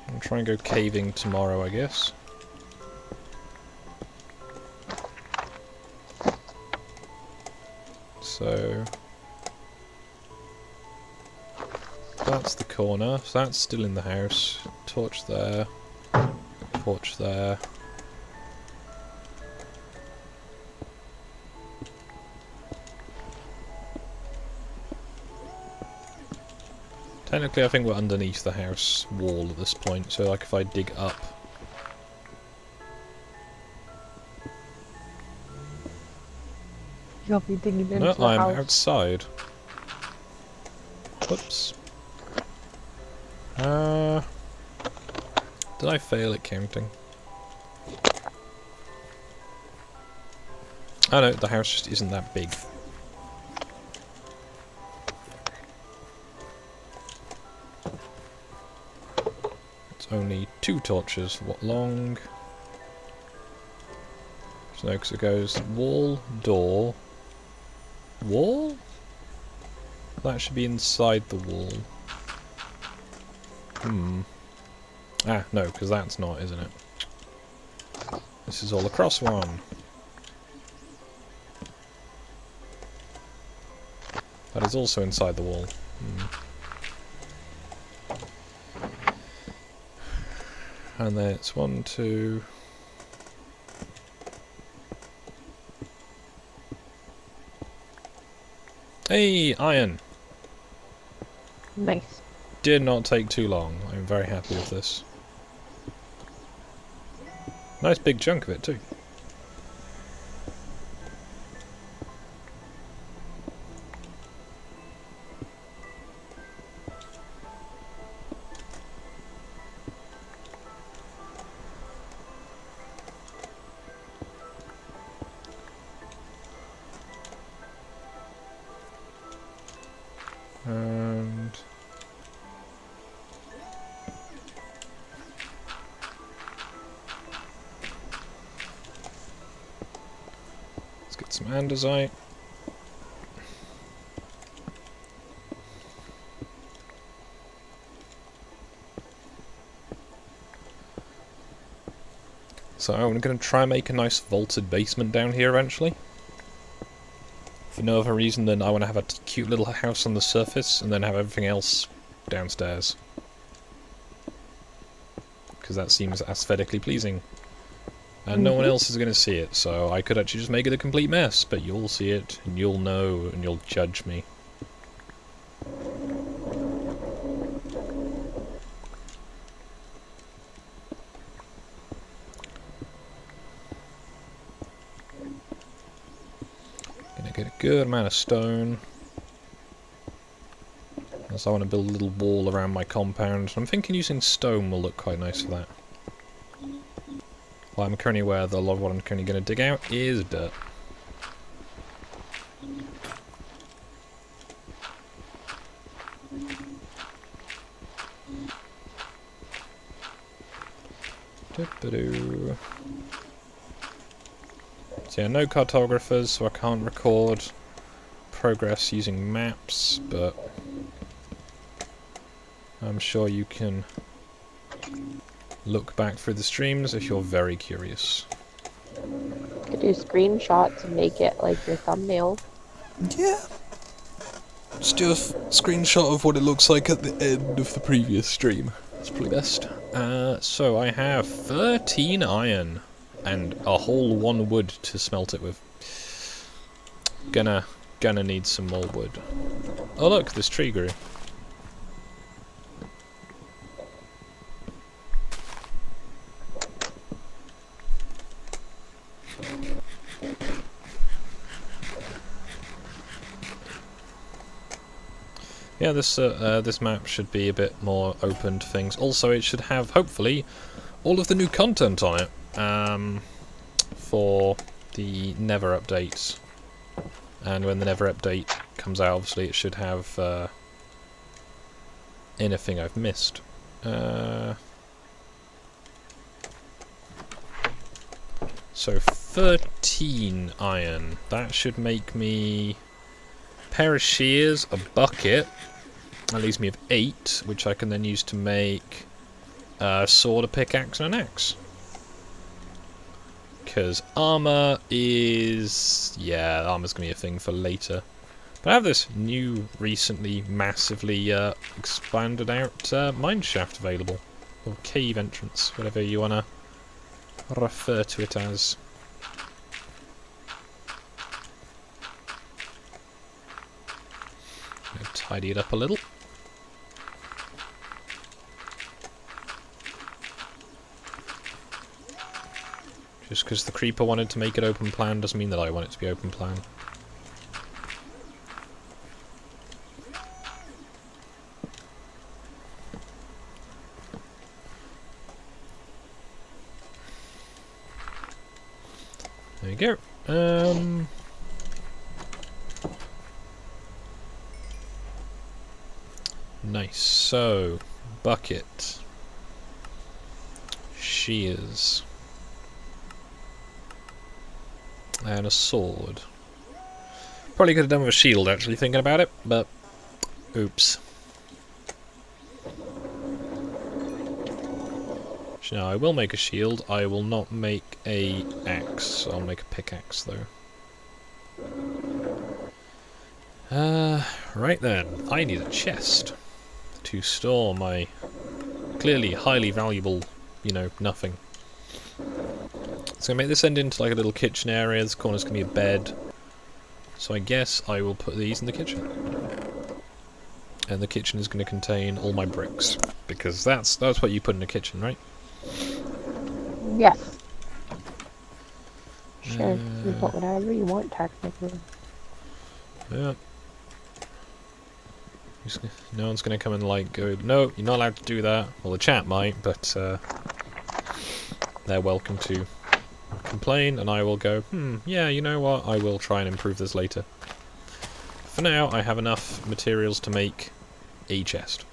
I'll try and go caving tomorrow, I guess. So that's the corner, so that's still in the house. Torch there, torch there. Technically I think we're underneath the house wall at this point, so like if I dig up, You'll be digging into no, the I'm house. outside. Whoops. Did I fail at counting? Oh no, the house just isn't that big. It's only 2 torches. What long? So no, because it goes wall, door, wall? That should be inside the wall. Ah, no, because that's not, isn't it? This is all across one. That is also inside the wall. And then it's 1, 2... Hey, iron! Nice. Did not take too long. I'm very happy with this. Nice big chunk of it too. And let's get some andesite. So I'm going to try and make a nice vaulted basement down here eventually. For no other reason than I want to have a cute little house on the surface and then have everything else downstairs. Because that seems aesthetically pleasing. And no one else is going to see it, so I could actually just make it a complete mess, but you'll see it, and you'll know, and you'll judge me. Get a good amount of stone, as I want to build a little wall around my compound. I'm thinking using stone will look quite nice for that. Well, I'm currently aware that a lot of what I'm currently going to dig out is dirt. So yeah, no cartographers, so I can't record progress using maps, but I'm sure you can look back through the streams if you're very curious. You could do screenshots and make it like your thumbnail. Yeah. Just do a screenshot of what it looks like at the end of the previous stream. That's probably best. So I have 13 iron. And a whole 1 wood to smelt it with. Gonna need some more wood. Oh look, this tree grew. Yeah, this map should be a bit more open to things. Also, it should have, hopefully, all of the new content on it. For the Never updates, and when the Never update comes out, obviously it should have anything I've missed. So 13 iron. That should make me a pair of shears, a bucket. That leaves me with 8, which I can then use to make a sword, a pickaxe, and an axe. Because armour is... yeah, armour's going to be a thing for later. But I have this new, recently, massively expanded out mine shaft available. Or cave entrance, whatever you want to refer to it as. Tidy it up a little. Just because the creeper wanted to make it open plan doesn't mean that I want it to be open plan. There you go. Nice. So, bucket. Shears. And a sword. Probably could have done with a shield, actually, thinking about it, but... oops. Actually, no, I will make a shield. I will not make a axe. I'll make a pickaxe, though. Right then. I need a chest to store my clearly highly valuable, you know, nothing. So I'm going to make this end into like a little kitchen area. This corner's going to be a bed. So I guess I will put these in the kitchen. And the kitchen is going to contain all my bricks. Because that's what you put in a kitchen, right? Yes. Sure, you put whatever you want, technically. Yeah. No one's going to come and like go, no, you're not allowed to do that. Well, the chat might, but they're welcome to complain, and I will go, yeah, you know what, I will try and improve this later. For now, I have enough materials to make a chest.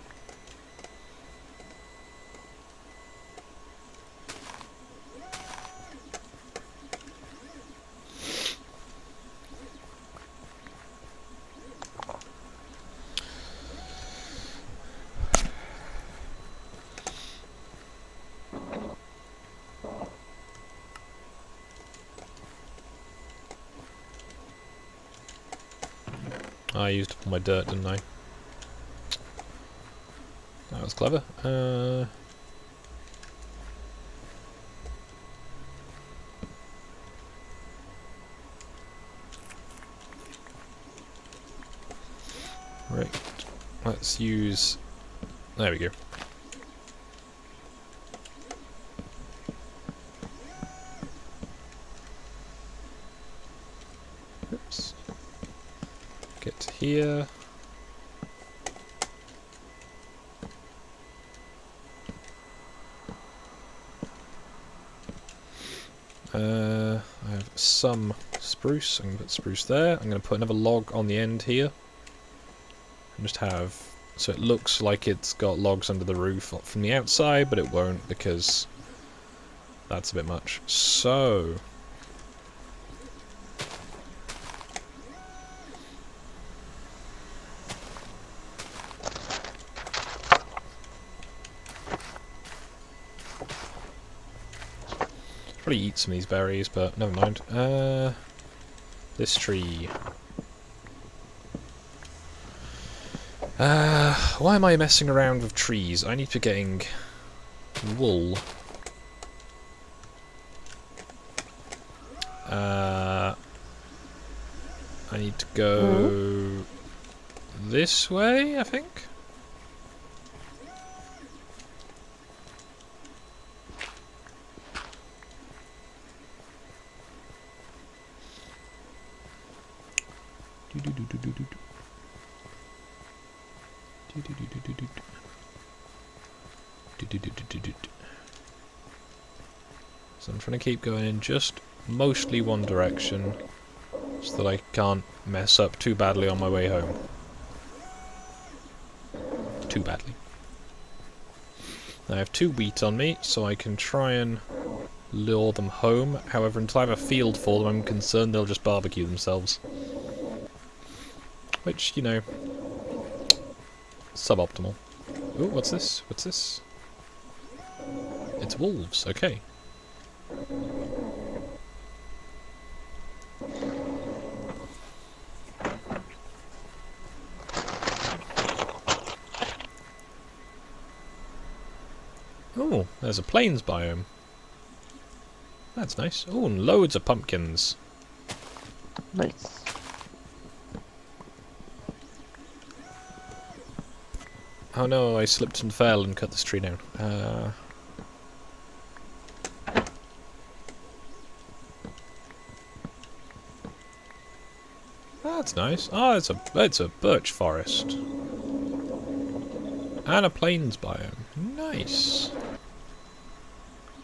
I used up all my dirt, didn't I? That was clever. Right. Let's use... There we go. Oops. Get to here. I have some spruce. I'm going to put spruce there. I'm going to put another log on the end here. And just have... So it looks like it's got logs under the roof from the outside, but it won't because that's a bit much. So... probably eat some of these berries, but never mind. This tree. Why am I messing around with trees? I need to be getting wool. I need to go this way, I think. So I'm trying to keep going in just mostly one direction so that I can't mess up too badly on my way home. Too badly. I have 2 wheat on me, so I can try and lure them home. However, until I have a field for them, I'm concerned they'll just barbecue themselves. Which, you know, suboptimal. Ooh, what's this? What's this? It's wolves, okay. Oh, there's a plains biome. That's nice. Oh, and loads of pumpkins. Nice. Oh no, I slipped and fell and cut this tree down. That's nice. Oh, it's a birch forest. And a plains biome. Nice.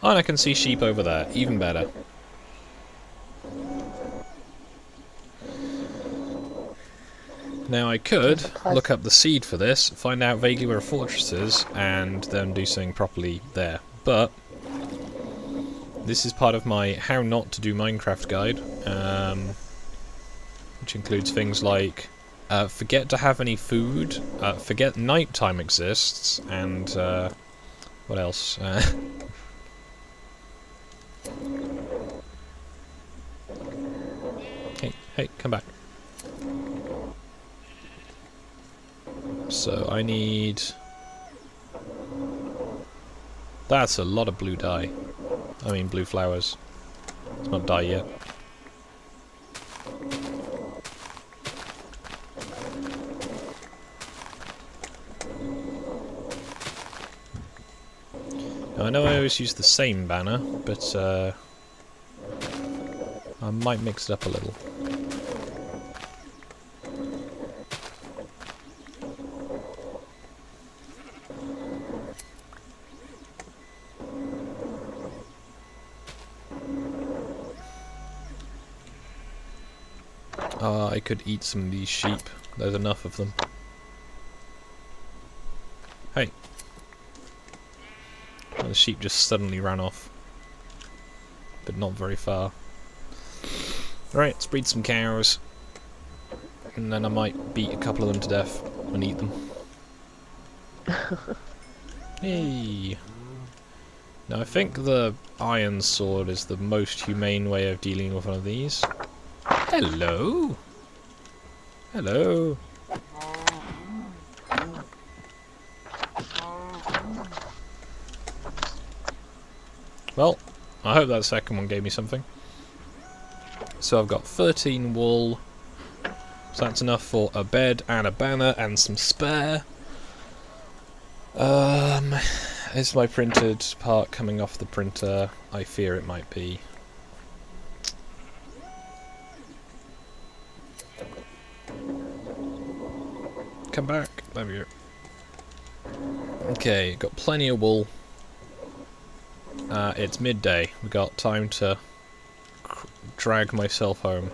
Oh, and I can see sheep over there. Even better. Now I could look up the seed for this, find out vaguely where a fortress is, and then do something properly there. But this is part of my how not to do Minecraft guide, which includes things like forget to have any food, forget nighttime exists, and what else? Hey, come back. So I need... That's a lot of blue dye. I mean blue flowers. It's not dye yet. Now I know I always use the same banner, but I might mix it up a little. I could eat some of these sheep. There's enough of them. Hey. Oh, the sheep just suddenly ran off. But not very far. Right, let's breed some cows. And then I might beat a couple of them to death and eat them. Hey! Now I think the iron sword is the most humane way of dealing with one of these. Hello! Hello! Well, I hope that second one gave me something. So I've got 13 wool. So that's enough for a bed and a banner and some spare. Is my printed part coming off the printer? I fear it might be. Come back. There we go. Okay, got plenty of wool. It's midday. We got time to drag myself home.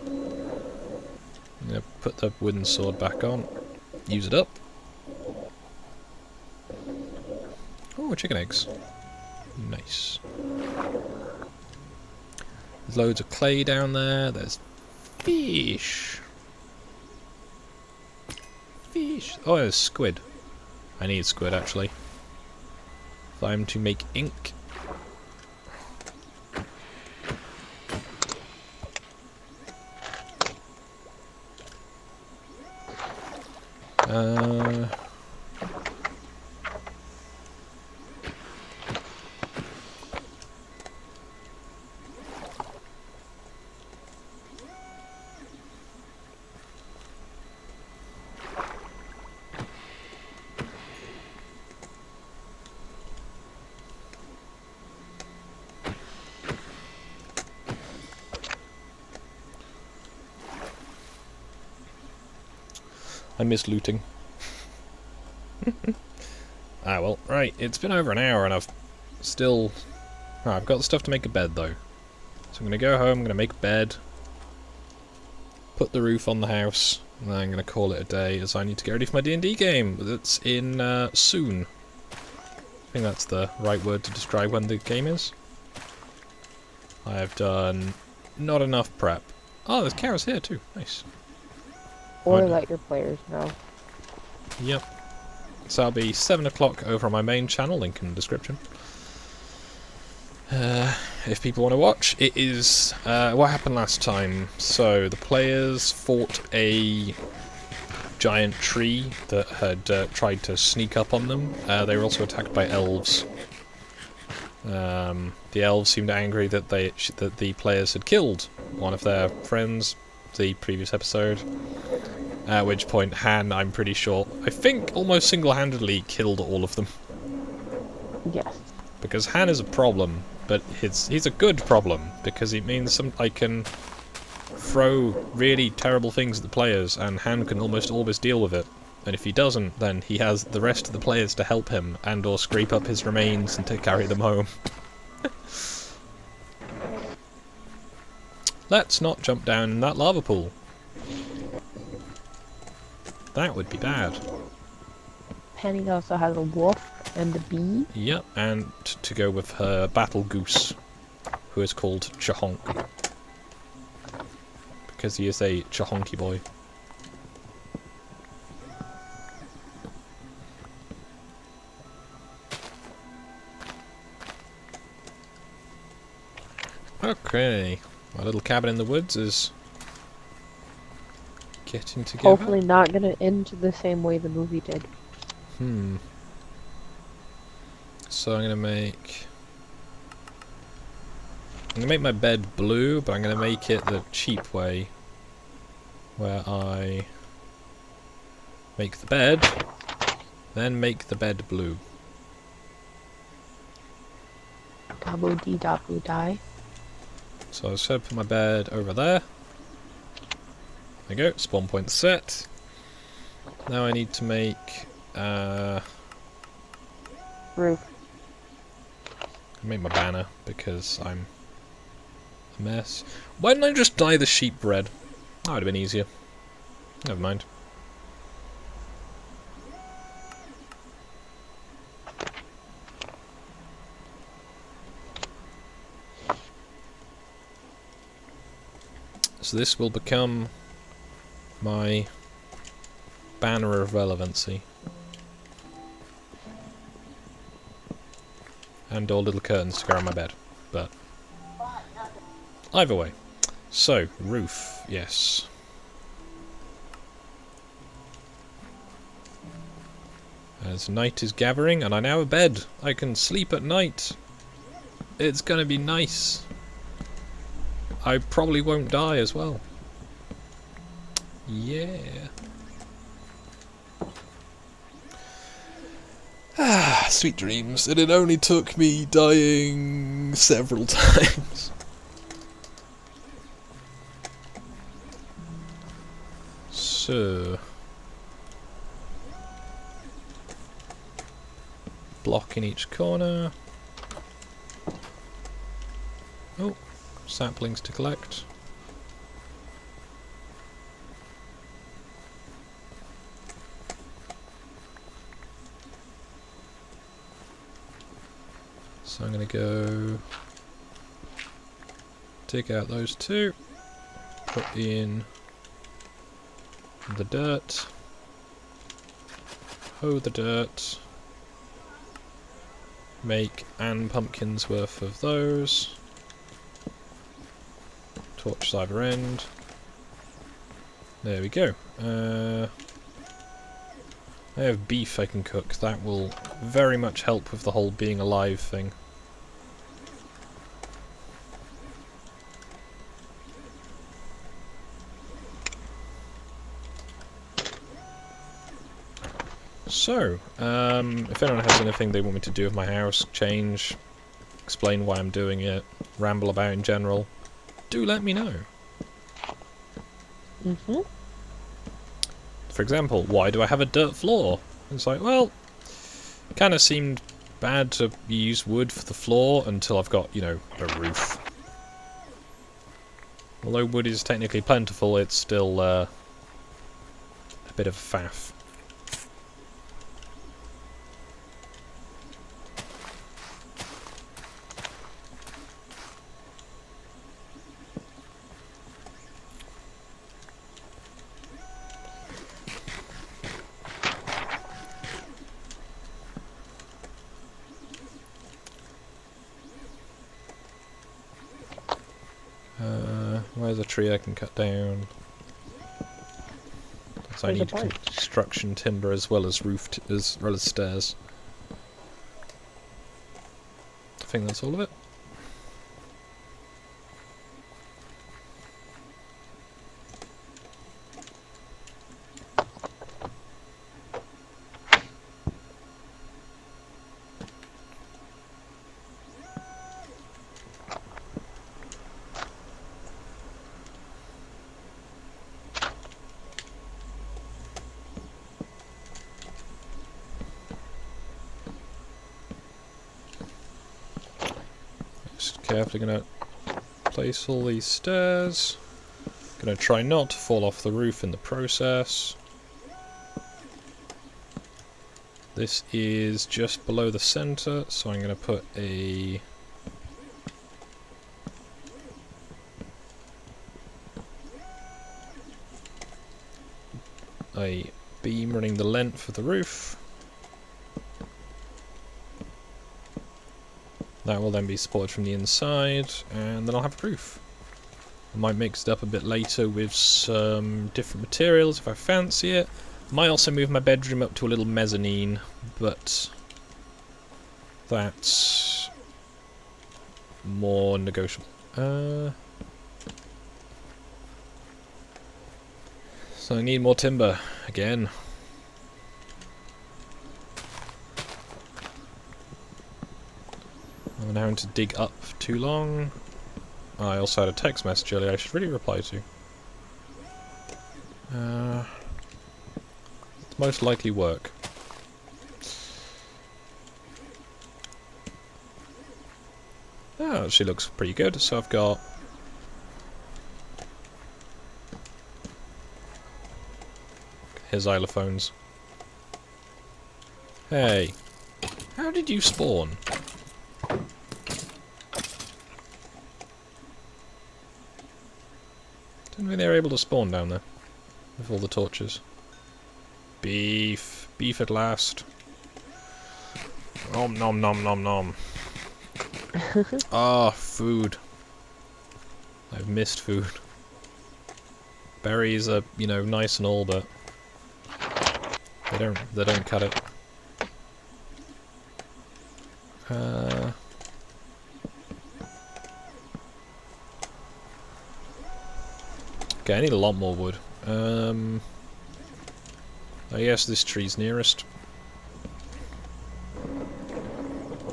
I'm gonna put the wooden sword back on. Use it up. Oh, chicken eggs. Nice. There's loads of clay down there. There's fish. Fish. Oh, there's squid. I need squid, actually. If I'm to make ink. I miss looting. Ah well, right, it's been over an hour and I've still... Oh, I've got the stuff to make a bed though. So I'm going to go home, I'm going to make a bed, put the roof on the house, and then I'm going to call it a day as I need to get ready for my D&D game that's in soon. I think that's the right word to describe when the game is. I have done not enough prep. Oh, there's cows here too, nice. Or let your players know. Yep. So I'll be 7 o'clock over on my main channel, link in the description. If people want to watch, it is what happened last time. So the players fought a giant tree that had tried to sneak up on them. They were also attacked by elves. The elves seemed angry that the players had killed one of their friends the previous episode. At which point Han, I'm pretty sure, I think almost single-handedly killed all of them. Yes. Because Han is a problem, but he's a good problem, because it means I can throw really terrible things at the players, and Han can almost always deal with it. And if he doesn't, then he has the rest of the players to help him, and or scrape up his remains and to carry them home. Let's not jump down in that lava pool. That would be bad. Penny also has a wolf and a bee. Yep, and to go with her battle goose, who is called Chahonk. Because he is a Chahonky boy. Okay, my little cabin in the woods is getting together. Hopefully not gonna end the same way the movie did. So I'm gonna make my bed blue, but I'm gonna make it the cheap way, where I make the bed, then make the bed blue. Double D double die. So I was going to put my bed over there. There you go, spawn point set. Now I need to make Roof. my banner because I'm a mess. Why didn't I just dye the sheep red? That would have been easier. Never mind. So this will become my banner of relevancy. And all little curtains to go on my bed. But either way. So, roof, yes. As night is gathering, and I now have a bed. I can sleep at night. It's gonna be nice. I probably won't die as well. Yeah. Ah, sweet dreams. And it only took me dying several times. So. Block in each corner. Oh. Saplings to collect. So I'm going to go dig out those two, put in the dirt, hoe the dirt, make an pumpkin's worth of those. Torch either end. There we go. I have beef I can cook. That will very much help with the whole being alive thing. So, if anyone has anything they want me to do with my house, change, explain why I'm doing it, ramble about in general, do let me know. For example, why do I have a dirt floor? It's like, well, it kind of seemed bad to use wood for the floor until I've got, you know, a roof. Although wood is technically plentiful, it's still a bit of a faff. Where's a tree I can cut down? So I need construction timber as well as roof, as well as stairs. I think that's all of it. Just carefully gonna place all these stairs. Gonna try not to fall off the roof in the process. This is just below the center, so I'm gonna put a beam running the length of the roof. That will then be supported from the inside, and then I'll have a roof. I might mix it up a bit later with some different materials if I fancy it. Might also move my bedroom up to a little mezzanine, but that's more negotiable. So I need more timber again. I'm having to dig up too long. I also had a text message earlier I should really reply to. It's most likely work. Oh, she looks pretty good. So I've got his xylophones. Hey, how did you spawn? Didn't think they were able to spawn down there with all the torches. Beef, beef at last. Nom nom nom nom nom. Ah, food. I've missed food. Berries are, you know, nice and all, but they don't cut it. Okay, I need a lot more wood. I guess this tree's nearest.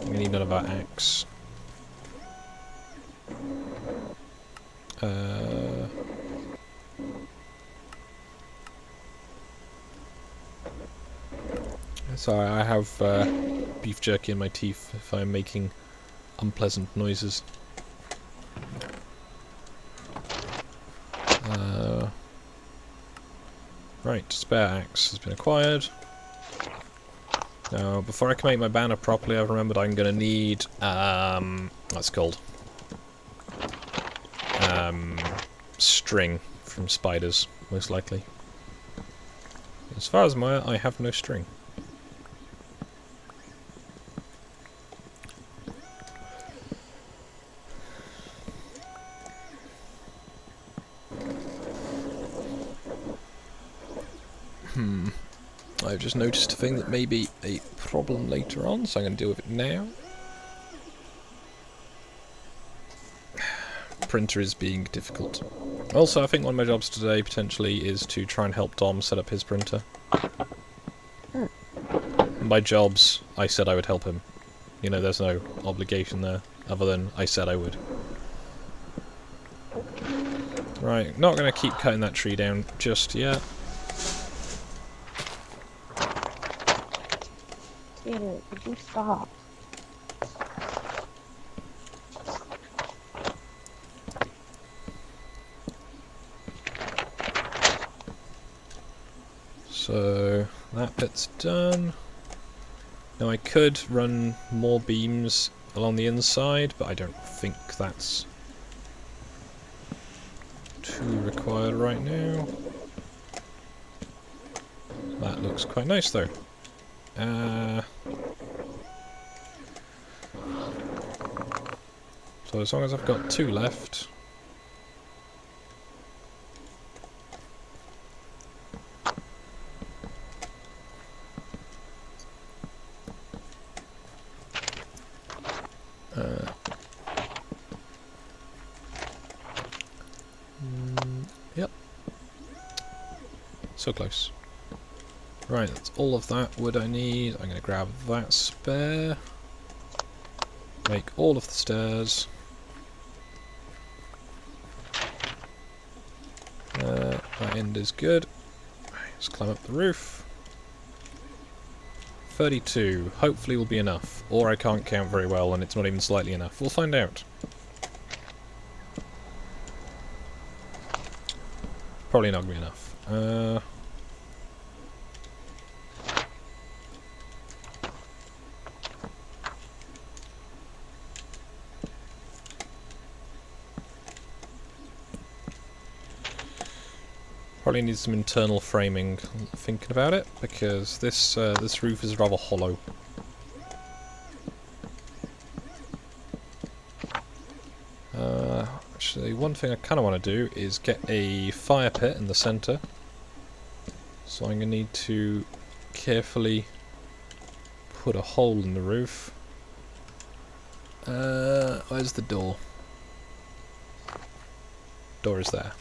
We need another axe. Sorry, I have beef jerky in my teeth if I'm making unpleasant noises. Right, spare axe has been acquired. Now, before I can make my banner properly, I've remembered I'm going to need, what's it called? String from spiders, most likely. As far as I'm aware, I have no string. I've just noticed a thing that may be a problem later on, so I'm going to deal with it now. Printer is being difficult. Also, I think one of my jobs today, potentially, is to try and help Dom set up his printer. And by jobs, I said I would help him. You know, there's no obligation there, other than I said I would. Right, not going to keep cutting that tree down just yet. Peter, could you stop? So, that bit's done. Now I could run more beams along the inside, but I don't think that's too required right now. That looks quite nice though. So as long as I've got 2 left. Yep. So close. Right, that's all of that wood I need. I'm going to grab that spare. Make all of the stairs. That end is good. Let's climb up the roof. 32. Hopefully will be enough. Or I can't count very well and it's not even slightly enough. We'll find out. Probably not going to be enough. Probably need some internal framing, thinking about it, because this this roof is rather hollow. Actually, one thing I kind of want to do is get a fire pit in the centre. So I'm going to need to carefully put a hole in the roof. Where's the door? Door is there.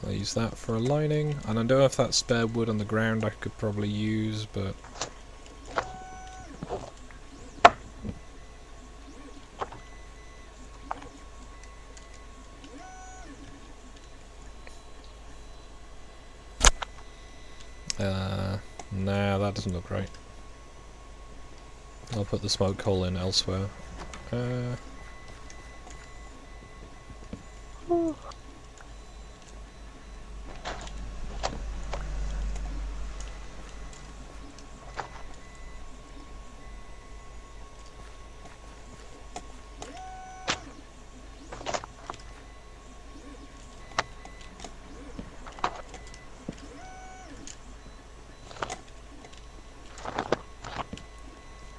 I'll use that for a lining, and I don't know if that spare wood on the ground I could probably use, but... nah, that doesn't look right. I'll put the smoke hole in elsewhere.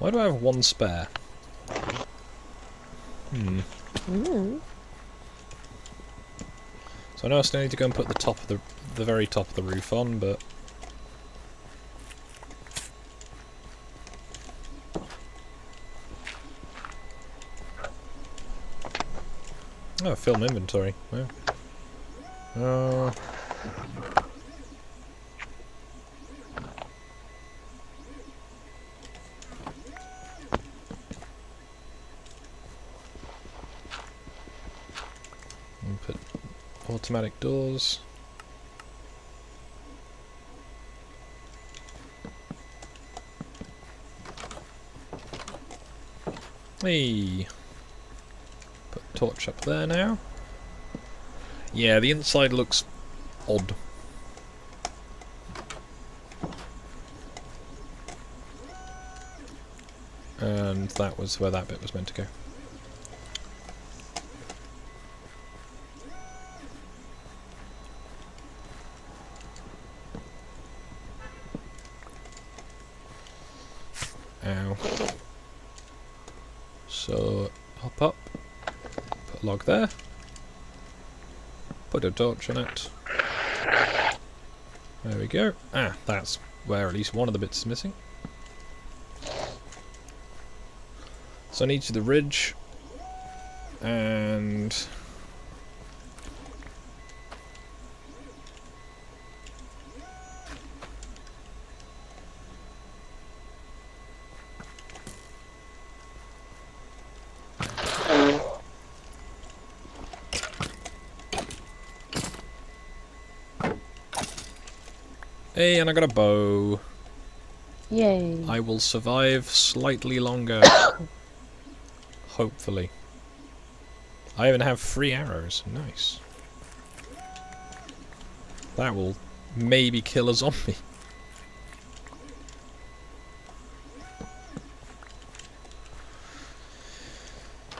Why do I have one spare? So I know I still need to go and put the very top of the roof on, but... Oh, film inventory. Wow. Put automatic doors. Hey, put a torch up there now. Yeah, the inside looks odd. And that was where that bit was meant to go. Ow. So, hop up, put a log there, put a torch on it. There we go. Ah, that's where at least one of the bits is missing. So I need to the ridge, and... Hey, and I got a bow. Yay. I will survive slightly longer. Hopefully. I even have 3 arrows. Nice. That will maybe kill a zombie.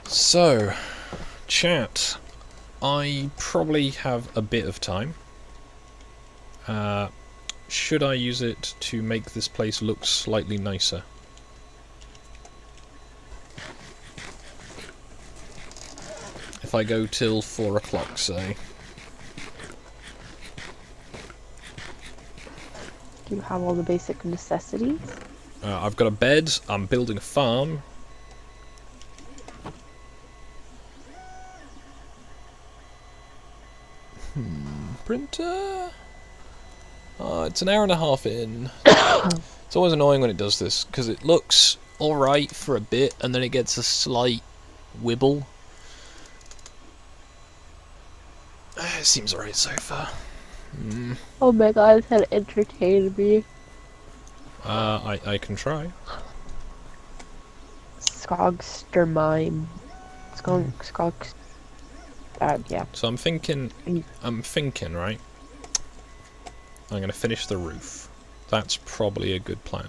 So, chat. I probably have a bit of time. Should I use it to make this place look slightly nicer? If I go till 4 o'clock, say. Do you have all the basic necessities? I've got a bed, I'm building a farm. Printer? It's an hour and a half in. It's always annoying when it does this, because it looks alright for a bit, and then it gets a slight wibble. It seems alright so far. Oh my god, it's had entertained me. I can try. Skogstermine. Skogs. Yeah. So I'm thinking, right? I'm going to finish the roof. That's probably a good plan.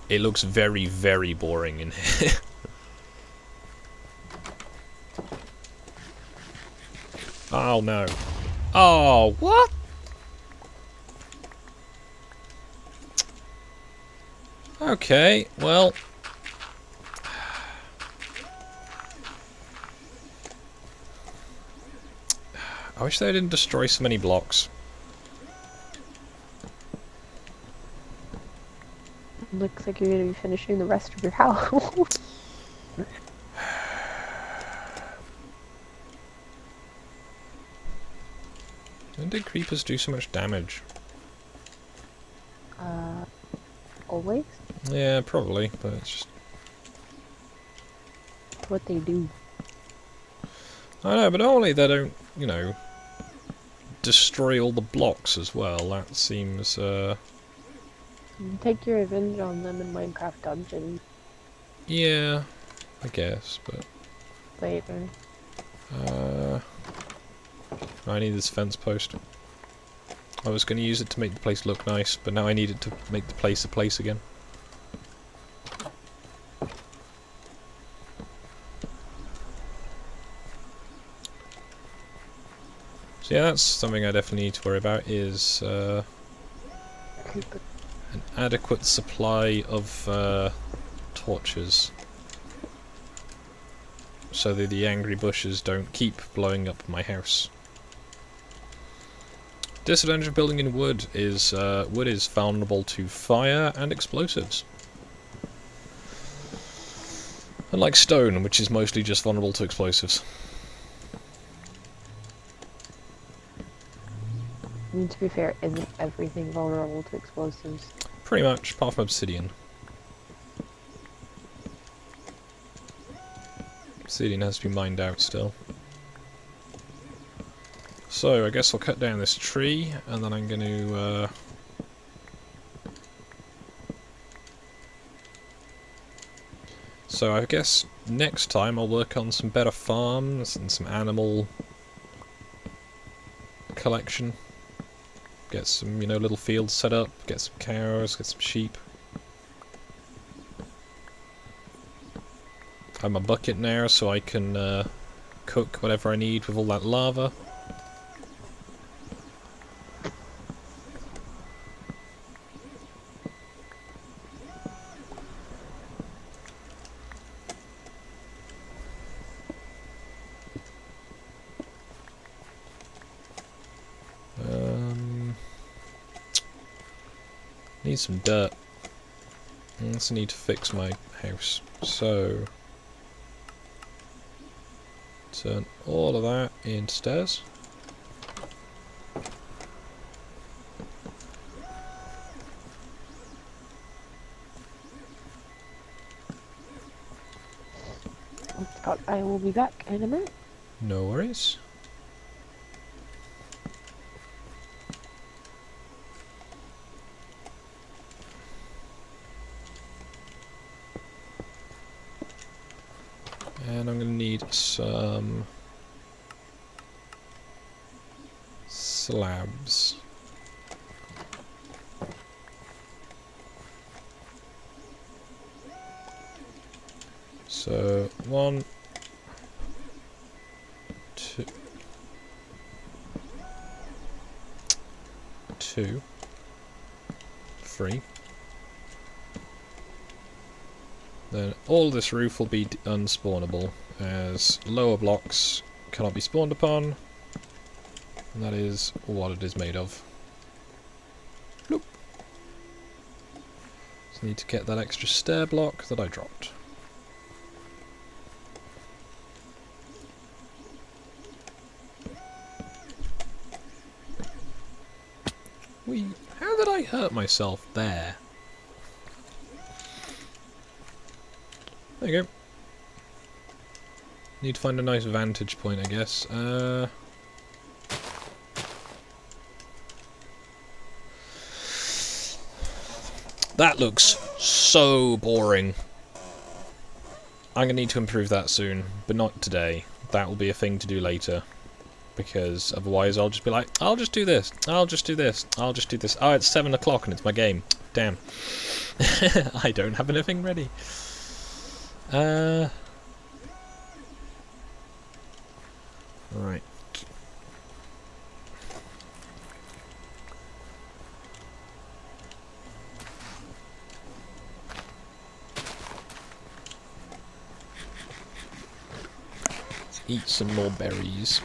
It looks very, very boring in here. Oh no. Oh, what? Okay, well... I wish they didn't destroy so many blocks. Looks like you're gonna be finishing the rest of your house. When did creepers do so much damage? Always? Yeah, probably, but it's just... What they do. I know, but only they don't, you know, destroy all the blocks as well. That seems, Take your revenge on them in Minecraft Dungeons yeah, I guess, but... later. I need this fence post. I was going to use it to make the place look nice, but now I need it to make the place a place again. So yeah, that's something I definitely need to worry about, is an adequate supply of torches. So that the angry bushes don't keep blowing up my house. Disadvantage of building in wood is vulnerable to fire and explosives. Unlike stone, which is mostly just vulnerable to explosives. I mean, to be fair, isn't everything vulnerable to explosives? Pretty much, apart from obsidian. Obsidian has to be mined out still. So, I guess I'll cut down this tree, and then I'm going to... So I guess next time I'll work on some better farms and some animal collection. Get some, you know, little fields set up, get some cows, get some sheep. I have my bucket now, so I can cook whatever I need with all that lava. Need some dirt. I also need to fix my house. So, turn all of that into stairs. Scott, I will be back in a minute. No worries. And I'm going to need some slabs. So, 1, 2, 2, 3. Then all this roof will be unspawnable, as lower blocks cannot be spawned upon, and that is what it is made of. Bloop. So need to get that extra stair block that I dropped. How did I hurt myself there? There you go. Need to find a nice vantage point, I guess. That looks so boring. I'm going to need to improve that soon, but not today. That will be a thing to do later. Because otherwise I'll just be like, I'll just do this, I'll just do this, I'll just do this. Oh, it's 7 o'clock and it's my game. Damn. I don't have anything ready. Right. eat some more berries.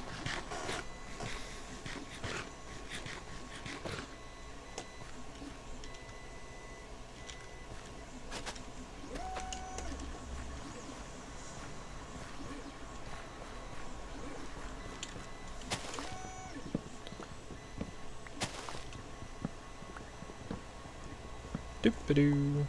Doop-a-doo.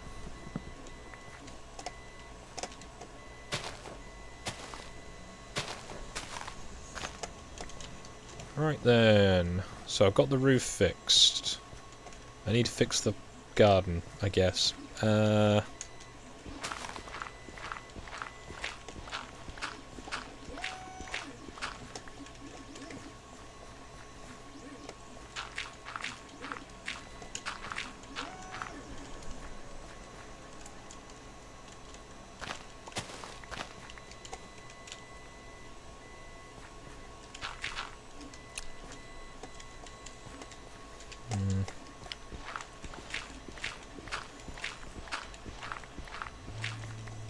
Right then, so I've got the roof fixed. I need to fix the garden, I guess.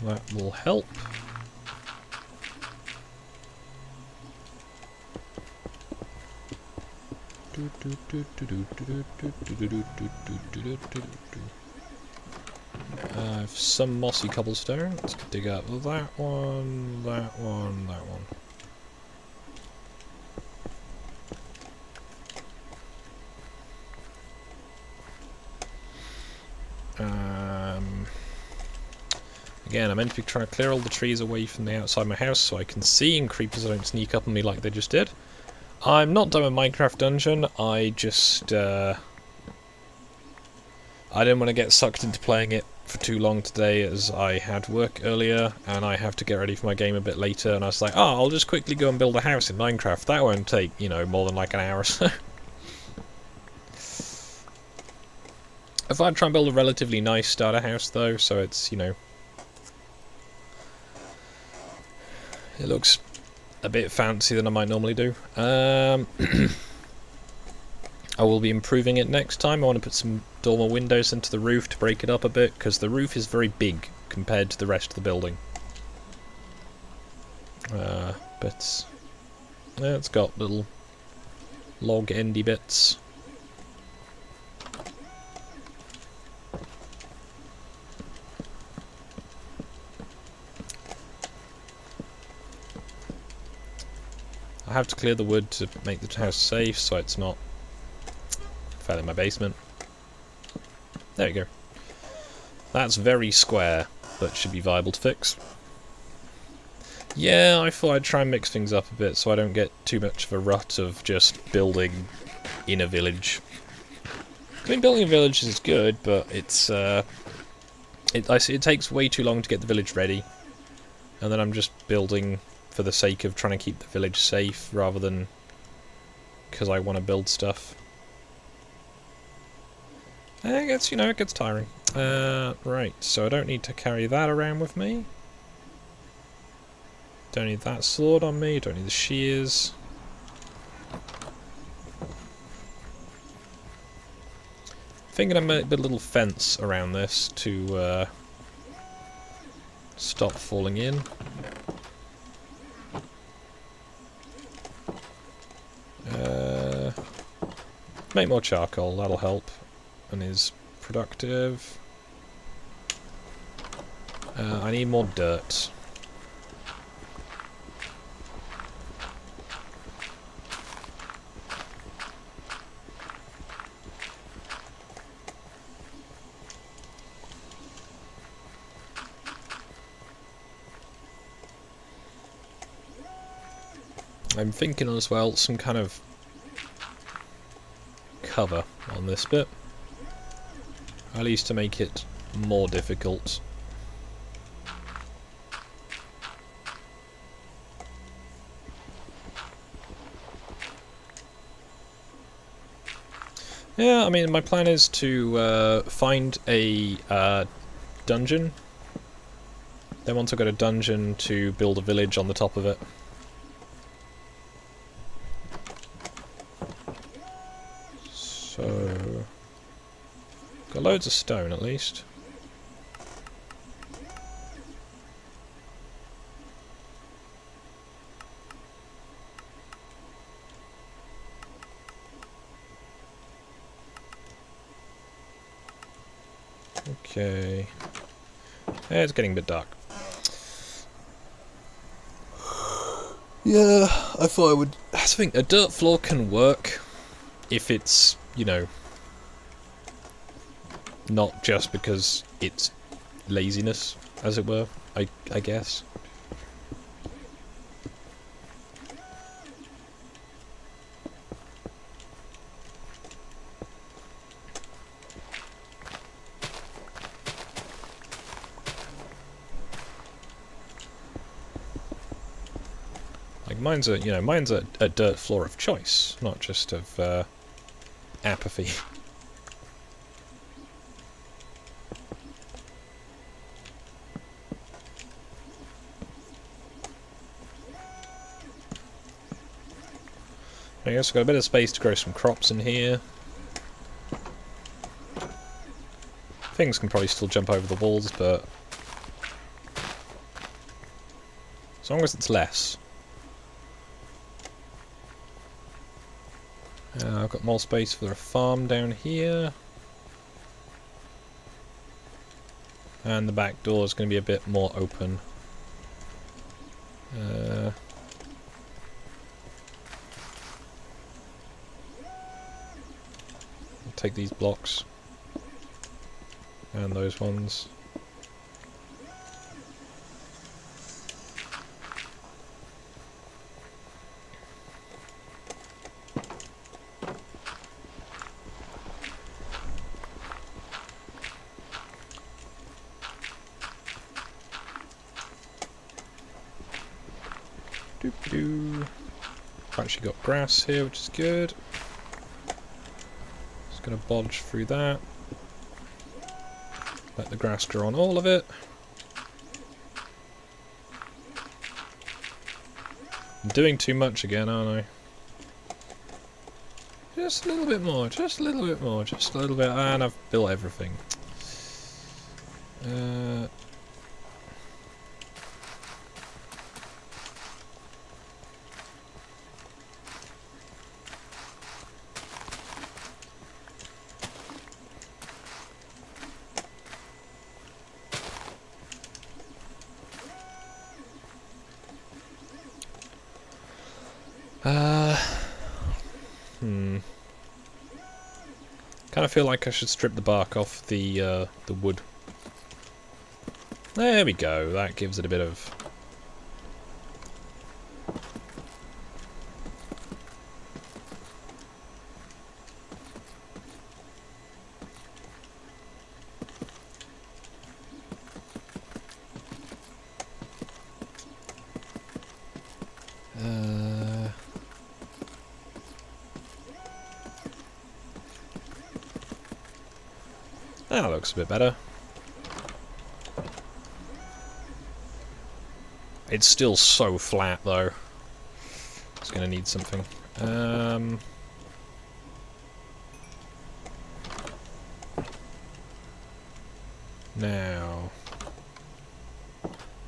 That will help. I have some mossy cobblestone. Let's dig up that one, that one, that one. Again, I'm meant to be trying to clear all the trees away from the outside of my house so I can see and creepers don't sneak up on me like they just did. I'm not done with Minecraft Dungeon, I just, I didn't want to get sucked into playing it for too long today as I had work earlier and I have to get ready for my game a bit later, and I was like, oh, I'll just quickly go and build a house in Minecraft. That won't take, you know, more than like an hour or so. If I try and build a relatively nice starter house though, so it's, you know, it looks a bit fancy than I might normally do. I will be improving it next time. I want to put some dormer windows into the roof to break it up a bit, because the roof is very big compared to the rest of the building. But yeah, it's got little log endy bits. I have to clear the wood to make the house safe so it's not fell in my basement. There you go. That's very square, but should be viable to fix. Yeah, I thought I'd try and mix things up a bit so I don't get too much of a rut of just building in a village. I mean, building a village is good, but it's it takes way too long to get the village ready, and then I'm just building for the sake of trying to keep the village safe rather than because I want to build stuff. It gets, you know, it gets tiring. Right, so I don't need to carry that around with me. Don't need that sword on me, don't need the shears. Thinking I might build a little fence around this to stop falling in. Make more charcoal, that'll help, and is productive. I need more dirt. I'm thinking as well some kind of cover on this bit, at least to make it more difficult. Yeah, I mean, my plan is to find a dungeon. Then once I've got a dungeon, to build a village on the top of it. So, got loads of stone at least. Okay. It's getting a bit dark. Yeah, I thought I would... I think a dirt floor can work if it's, you know, not just because it's laziness, as it were, I guess. Like mine's a, you know, mine's a dirt floor of choice, not just of apathy. I guess we've got a bit of space to grow some crops in here. Things can probably still jump over the walls, but as long as it's less. I've got more space for a farm down here. And the back door is going to be a bit more open. I'll take these blocks. And those ones. Doop-doo. I've actually got grass here, which is good. Just gonna bodge through that. Let the grass grow on all of it. I'm doing too much again, aren't I? Just a little bit more, just a little bit more, just a little bit, and I've built everything. Kind of feel like I should strip the bark off the wood. There we go. That gives it a bit of... That looks a bit better. It's still so flat though. It's gonna need something. Now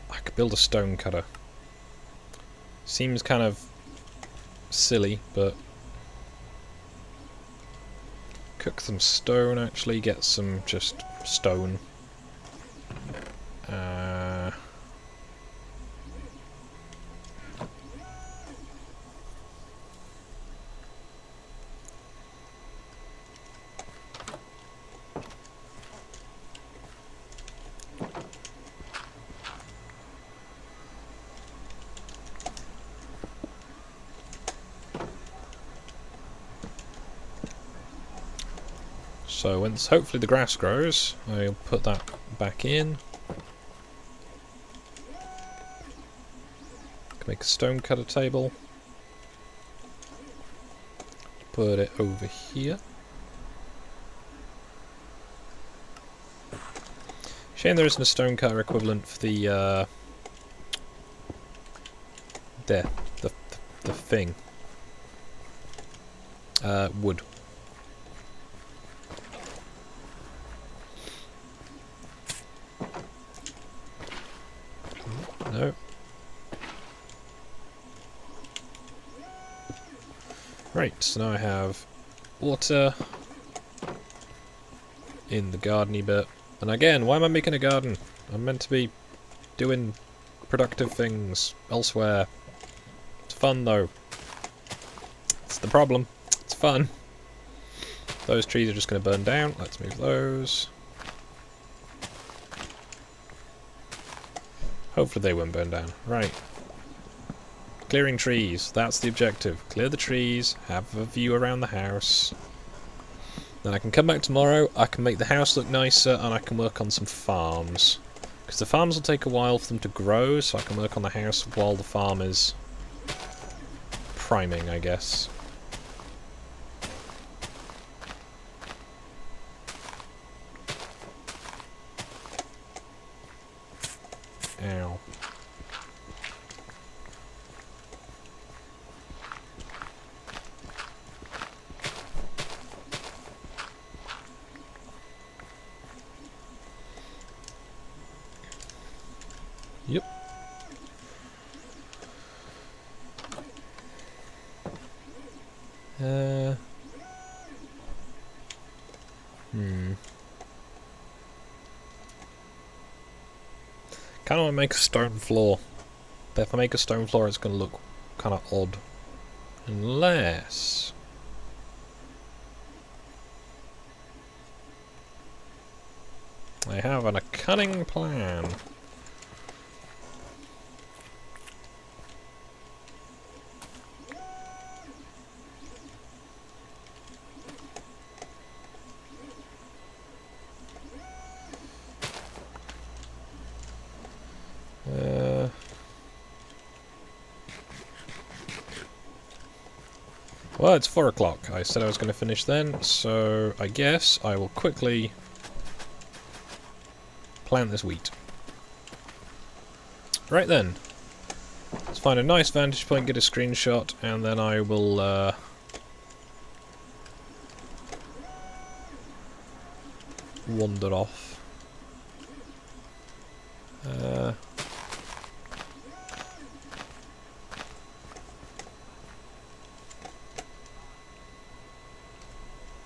I could build a stonecutter. Seems kind of silly, but cook some stone, actually, get some just stone. So once hopefully the grass grows, I'll put that back in. Make a stonecutter table. Put it over here. Shame there isn't a stonecutter equivalent for the the thing. Wood. No. Right, so now I have water in the gardeny bit. And again, why am I making a garden? I'm meant to be doing productive things elsewhere. It's fun though. It's the problem. It's fun. Those trees are just going to burn down. Let's move those. Hopefully they won't burn down. Right. Clearing trees. That's the objective. Clear the trees. Have a view around the house. Then I can come back tomorrow. I can make the house look nicer and I can work on some farms. Because the farms will take a while for them to grow, so I can work on the house while the farm is priming, I guess. Ow. Yep. Kind of want to make a stone floor. But if I make a stone floor, it's going to look kind of odd. Unless... I have a cunning plan. Well, it's 4 o'clock. I said I was going to finish then, so I guess I will quickly plant this wheat. Right then. Let's find a nice vantage point, get a screenshot, and then I will wander off.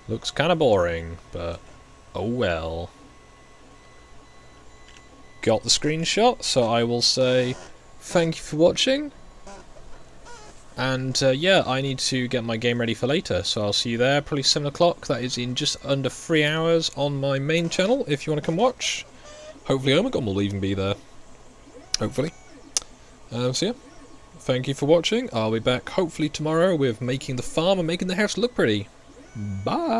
Looks kind of boring, but oh well. Got the screenshot, so I will say thank you for watching. And yeah, I need to get my game ready for later, so I'll see you there, probably 7 o'clock. That is in just under 3 hours on my main channel, if you want to come watch. Hopefully Omegon will even be there. Hopefully. So yeah, thank you for watching. I'll be back hopefully tomorrow with making the farm and making the house look pretty. Bye!